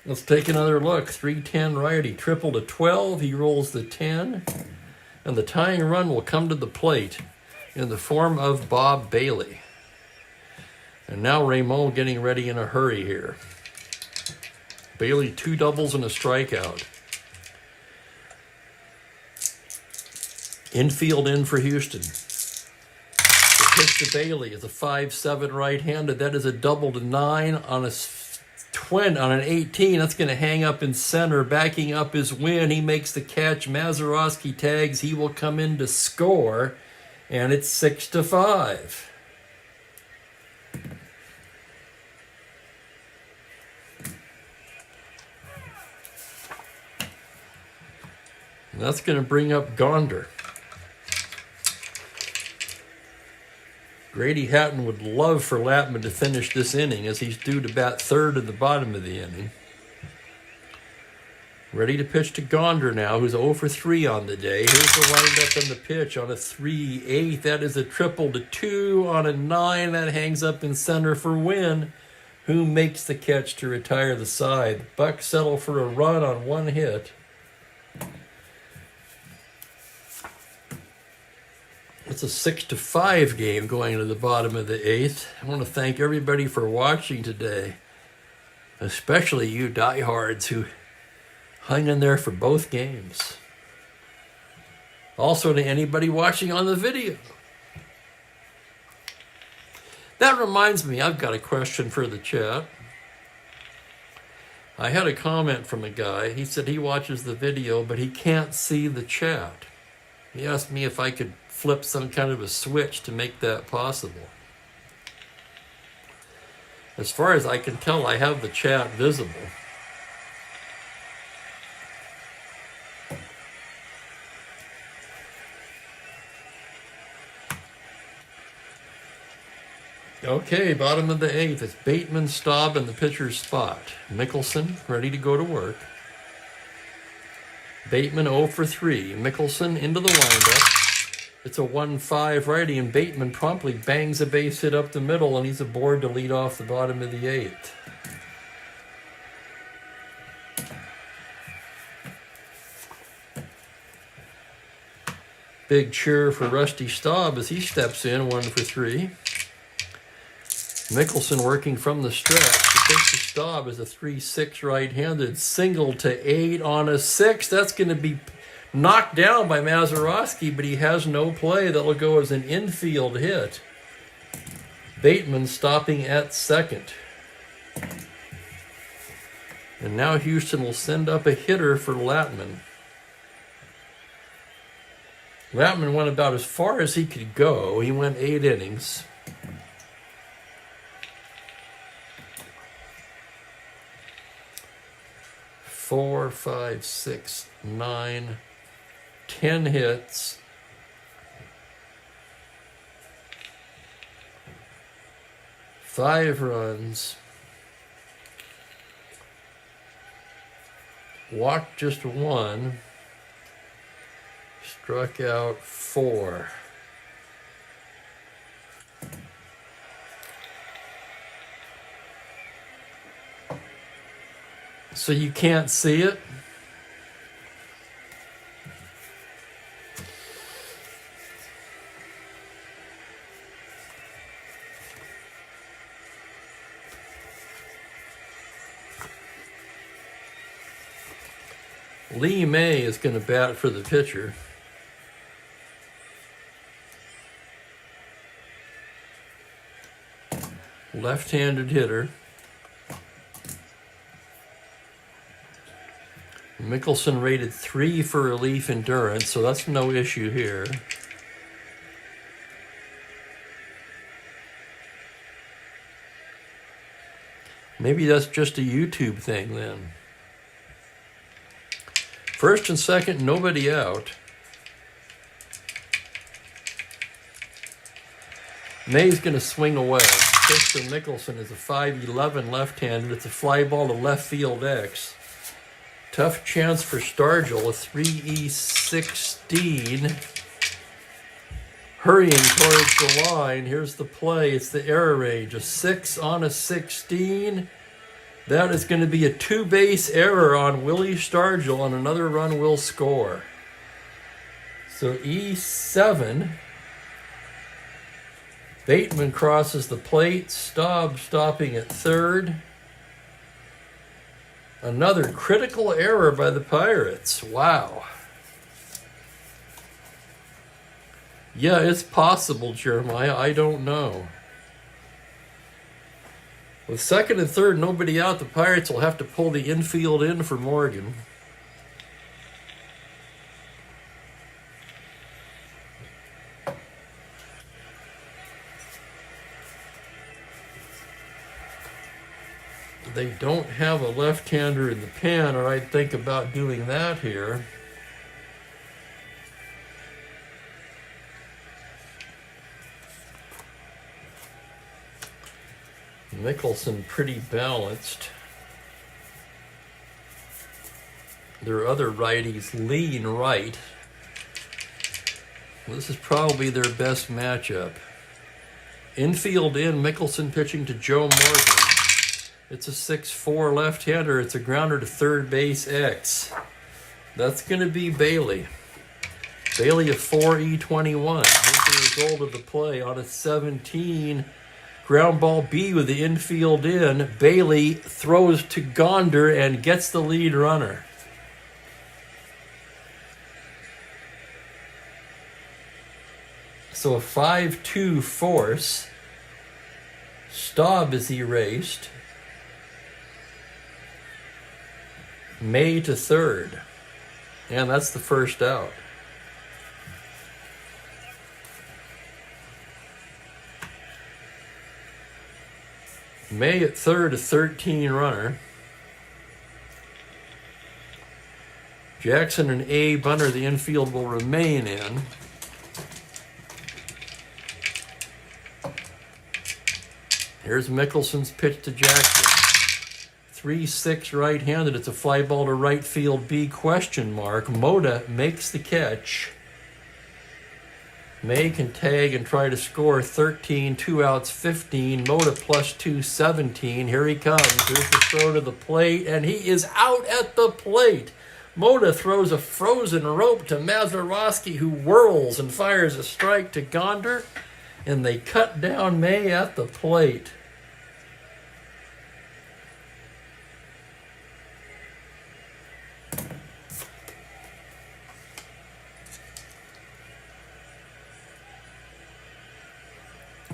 Let's take another look. 3-10 righty, triple to 12. He rolls the 10, and the tying run will come to the plate in the form of Bob Bailey. And now Raymond getting ready in a hurry here. Bailey 2 doubles and a strikeout. Infield in for Houston. The pitch to Bailey is a 5-7 right-handed. That is a double to 9 on a on an 18. That's going to hang up in center. Backing up his win. He makes the catch. Mazeroski tags. He will come in to score. And it's 6-5. And that's going to bring up Gonder. Grady Hatton would love for Latman to finish this inning, as he's due to bat 3rd at the bottom of the inning. Ready to pitch to Gonder now, who's 0 for 3 on the day. Here's the windup and the pitch on a 3-8. That is a triple to 2 on a 9. That hangs up in center for Wynn, who makes the catch to retire the side. The Bucks settle for a run on 1 hit. It's a 6-5 game going into the bottom of the 8th. I want to thank everybody for watching today, especially you diehards who hung in there for both games. Also to anybody watching on the video. That reminds me, I've got a question for the chat. I had a comment from a guy. He said he watches the video, but he can't see the chat. He asked me if I could flip some kind of a switch to make that possible. As far as I can tell, I have the chat visible. Okay, bottom of the 8th. It's Bateman, Staub, and the pitcher's spot. Mickelson ready to go to work. Bateman 0 for 3. Mickelson into the windup. It's a 1-5 righty, and Bateman promptly bangs a base hit up the middle, and he's aboard to lead off the bottom of the 8th. Big cheer for Rusty Staub as he steps in, 1 for 3. Mickelson working from the stretch. The pitch to Staub is a 3-6 right-handed single to 8 on a 6. That's going to be knocked down by Mazeroski, but he has no play. That'll go as an infield hit. Bateman stopping at second. And now Houston will send up a hitter for Latman. Latman went about as far as he could go. He went 8 innings. Four, 5, 6, 9, 10 hits. Five runs. Walked just 1. Struck out 4. So you can't see it? Lee May is going to bat for the pitcher. Left-handed hitter. Mickelson rated 3 for relief endurance, so that's no issue here. Maybe that's just a YouTube thing then. First and second, nobody out. May's going to swing away. Pitch to Mickelson is a 5'11 left-handed. It's a fly ball to left field X. Tough chance for Stargell, a 3E16. Hurrying towards the line. Here's the play. It's the error range. A 6 on a 16. That is going to be a 2-base error on Willie Stargell, and another run will score. So E7. Bateman crosses the plate. Staub stopping at third. Another critical error by the Pirates. Wow. Yeah, it's possible, Jeremiah. I don't know. With second and third, nobody out, the Pirates will have to pull the infield in for Morgan. They don't have a left-hander in the pen, or I'd think about doing that here. Mickelson pretty balanced. Their other righties lean right. This is probably their best matchup. Infield in, Mickelson pitching to Joe Morgan. It's a 6'4 left-hander. It's a grounder to third base X. That's going to be Bailey. Bailey a 4E21. Here's the result of the play on a 17. Ground ball B with the infield in. Bailey throws to Gonder and gets the lead runner. So a 5-2 force. Staub is erased. May to third. And that's the first out. May at third, a 13 runner. Jackson and A. Bunner, the infield will remain in. Here's Mickelson's pitch to Jackson. 3-6 right-handed. It's a fly ball to right field B ? Mota makes the catch. May can tag and try to score. 13, 2 outs, 15. Mota plus 2, 17. Here he comes. Here's the throw to the plate, and he is out at the plate. Mota throws a frozen rope to Mazeroski, who whirls and fires a strike to Gonder, and they cut down May at the plate.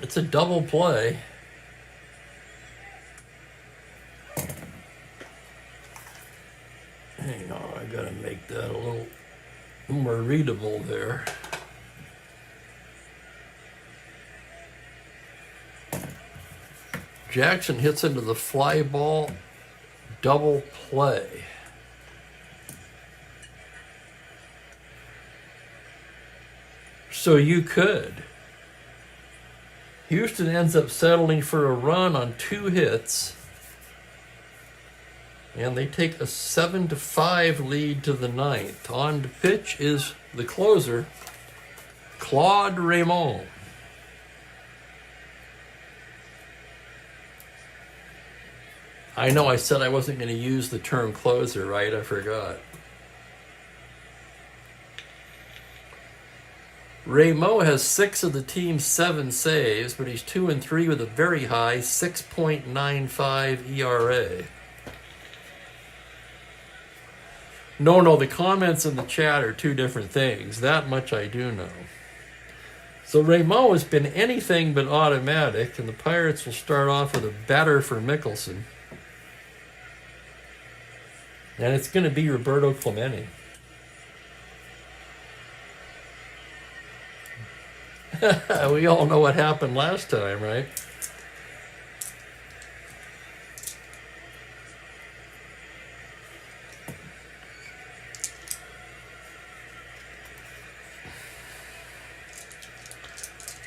It's a double play. Hang on, I gotta make that a little more readable there. Jackson hits into the fly ball, double play. So you could. Houston ends up settling for a run on 2 hits, and they take a 7-5 lead to the 9th. On to pitch is the closer, Claude Raymond. I know I said I wasn't going to use the term closer, right? I forgot. Raymond has 6 of the team's 7 saves, but he's 2-3 with a very high 6.95 ERA. No, the comments in the chat are 2 different things. That much I do know. So Raymond has been anything but automatic, and the Pirates will start off with a batter for Mickelson. And it's going to be Roberto Clemente. We all know what happened last time, right?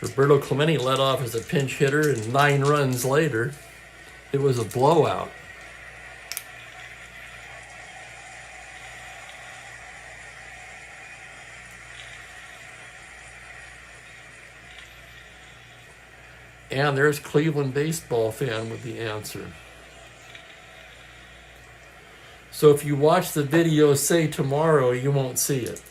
Roberto Clemente led off as a pinch hitter, and 9 runs later, it was a blowout. And there's Cleveland baseball fan with the answer. So if you watch the video, say tomorrow, you won't see it.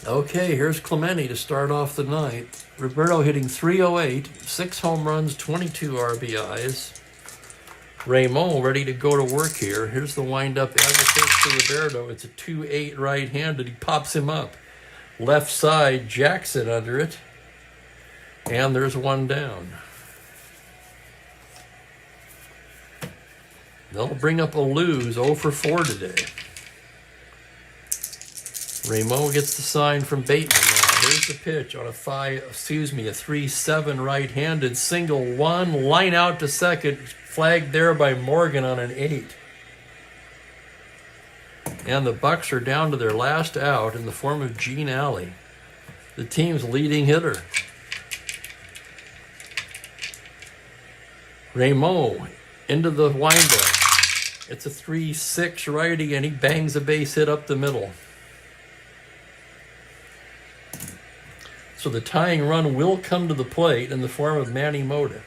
Okay, here's Clemente to start off the 9th. Roberto hitting .308, 6 home runs, 22 RBIs. Raymond ready to go to work here. Here's the windup as a pitch to Roberto. It's a 2-8 right-handed. He pops him up. Left side, Jackson under it. And there's 1 down. They'll bring up a lose, 0 for 4 today. Raymond gets the sign from Bateman now. Here's the pitch on a 3-7 right-handed, single 1, line out to second, flagged there by Morgan on an 8. And the Bucks are down to their last out in the form of Gene Alley, the team's leading hitter. Raymond into the windup. It's a 3-6 righty, and he bangs a base hit up the middle. So the tying run will come to the plate in the form of Manny Mota.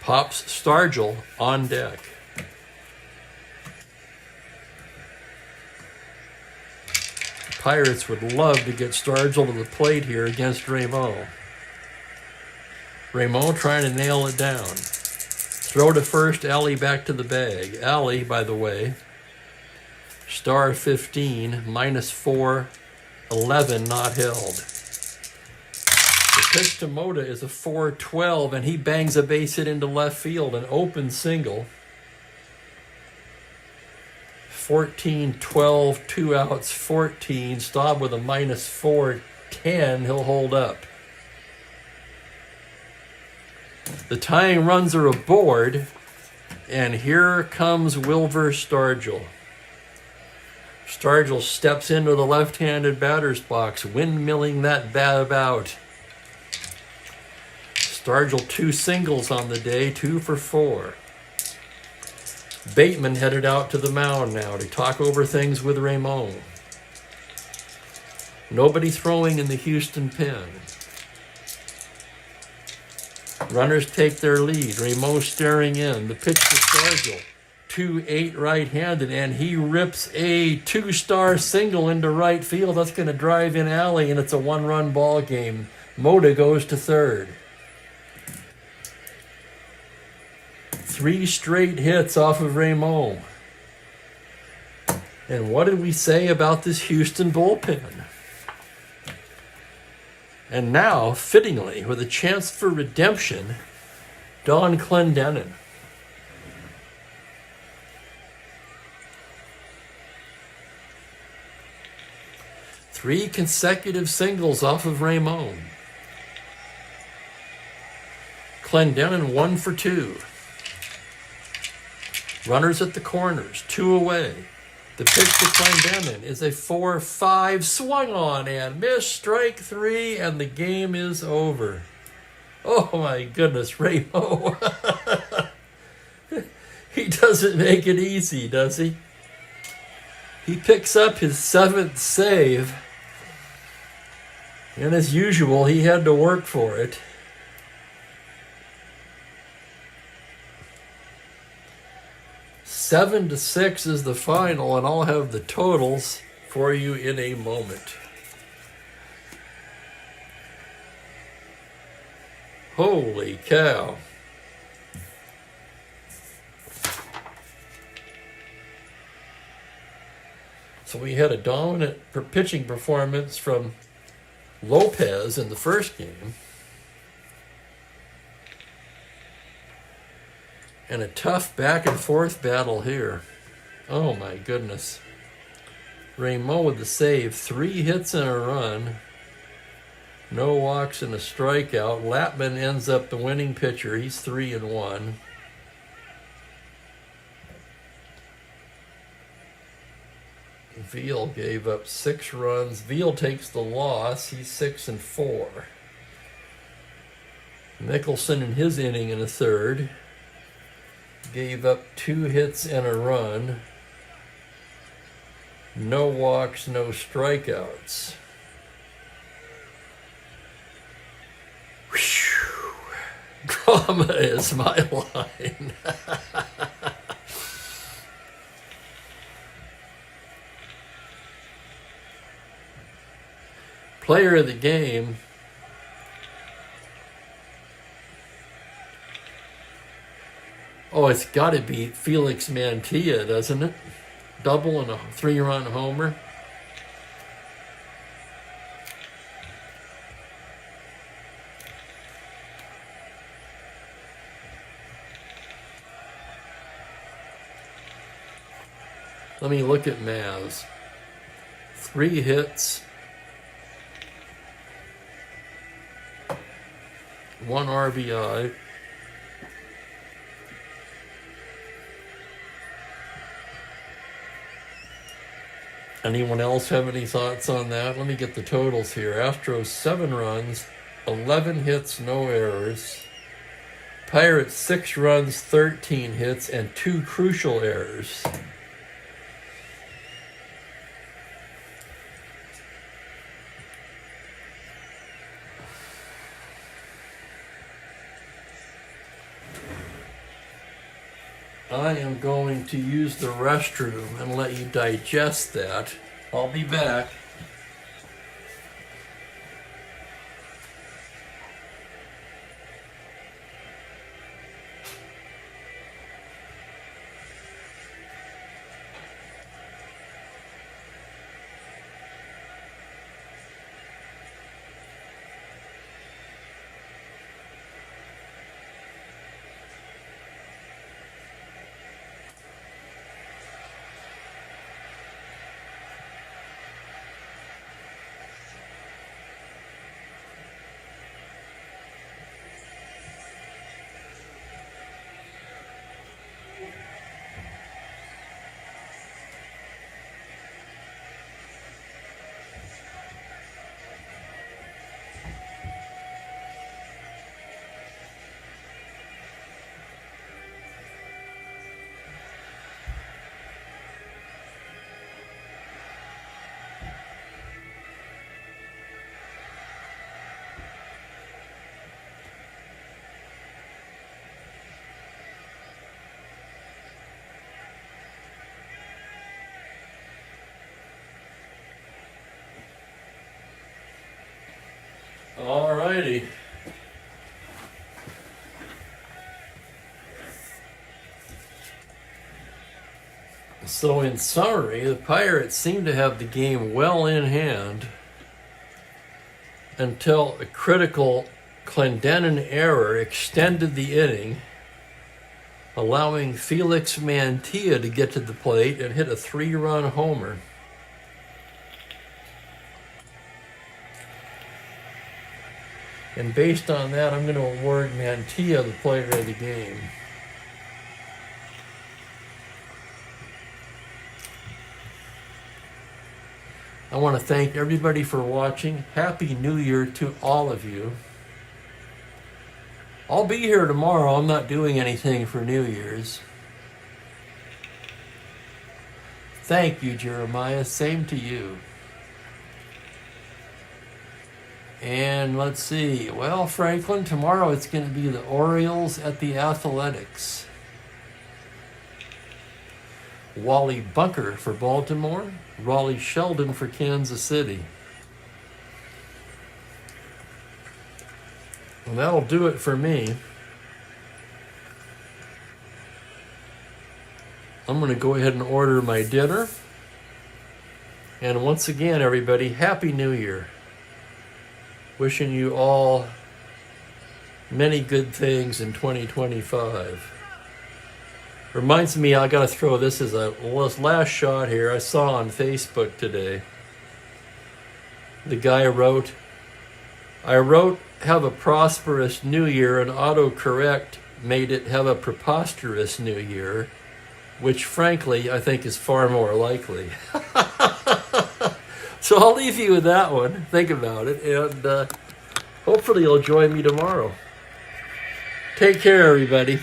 Pops Stargell on deck. Pirates would love to get Stargell to the plate here against Raymond. Raymond trying to nail it down. Throw to first, Alley back to the bag. Alley, by the way, star 15, -4, 11 not held. The pitch to Mota is a 4-12, and he bangs a base hit into left field, an open single. 14-12, 2 outs, 14. Staub with a -4, 10. He'll hold up. The tying runs are aboard, and here comes Wilver Stargell. Stargell steps into the left-handed batter's box, windmilling that bat about. Stargell 2 singles on the day, 2 for 4. Bateman headed out to the mound now to talk over things with Raymond. Nobody throwing in the Houston pen. Runners take their lead. Raymond staring in. The pitch to Stargell. 2-8 right-handed, and he rips a 2-star single into right field. That's going to drive in alley, and it's a 1-run ball game. Mota goes to third. 3 straight hits off of Raymond. And what did we say about this Houston bullpen? And now, fittingly, with a chance for redemption, Don Clendenin. Three consecutive singles off of Raymond. Clendenin 1 for 2. Runners at the corners, 2 away. The pitch to Clendenin is a 4-5 swung on and missed, strike 3, and the game is over. Oh my goodness, Raymond. He doesn't make it easy, does he? He picks up his 7th save. And as usual, he had to work for it. 7-6 is the final, and I'll have the totals for you in a moment. Holy cow. So we had a dominant pitching performance from Lopez in the first game, and a tough back and forth battle here. Oh my goodness. Raymond with the save, 3 hits and a run, no walks and a strikeout. Lapman ends up the winning pitcher. He's 3-1. Veal gave up 6 runs. Veal takes the loss. He's 6-4. Mickelson in his inning in the third gave up 2 hits and a run. No walks, no strikeouts. Whew. Drama is my line. Player of the game, oh, it's got to be Felix Mantilla, doesn't it? Double and a 3-run homer. Let me look at Maz. 3 hits. 1 RBI. Anyone else have any thoughts on that? Let me get the totals here. Astros 7 runs, 11 hits, no errors. Pirates 6 runs, 13 hits, and 2 crucial errors. I am going to use the restroom and let you digest that. I'll be back. All righty. So in summary, the Pirates seemed to have the game well in hand until a critical Clendenin error extended the inning, allowing Felix Mantilla to get to the plate and hit a 3-run homer. And based on that, I'm going to award Mantilla the player of the game. I want to thank everybody for watching. Happy New Year to all of you. I'll be here tomorrow. I'm not doing anything for New Year's. Thank you, Jeremiah. Same to you. And let's see. Well, Franklin, tomorrow it's going to be the Orioles at the Athletics. Wally Bunker for Baltimore. Raleigh Sheldon for Kansas City. And that'll do it for me. I'm going to go ahead and order my dinner. And once again, everybody, Happy New Year. Wishing you all many good things in 2025. Reminds me, I got to throw this as a last shot here. I saw on Facebook today. The guy wrote, I wrote, have a prosperous new year, and autocorrect made it have a preposterous new year, which frankly I think is far more likely. So I'll leave you with that one. Think about it, and hopefully you'll join me tomorrow. Take care, everybody.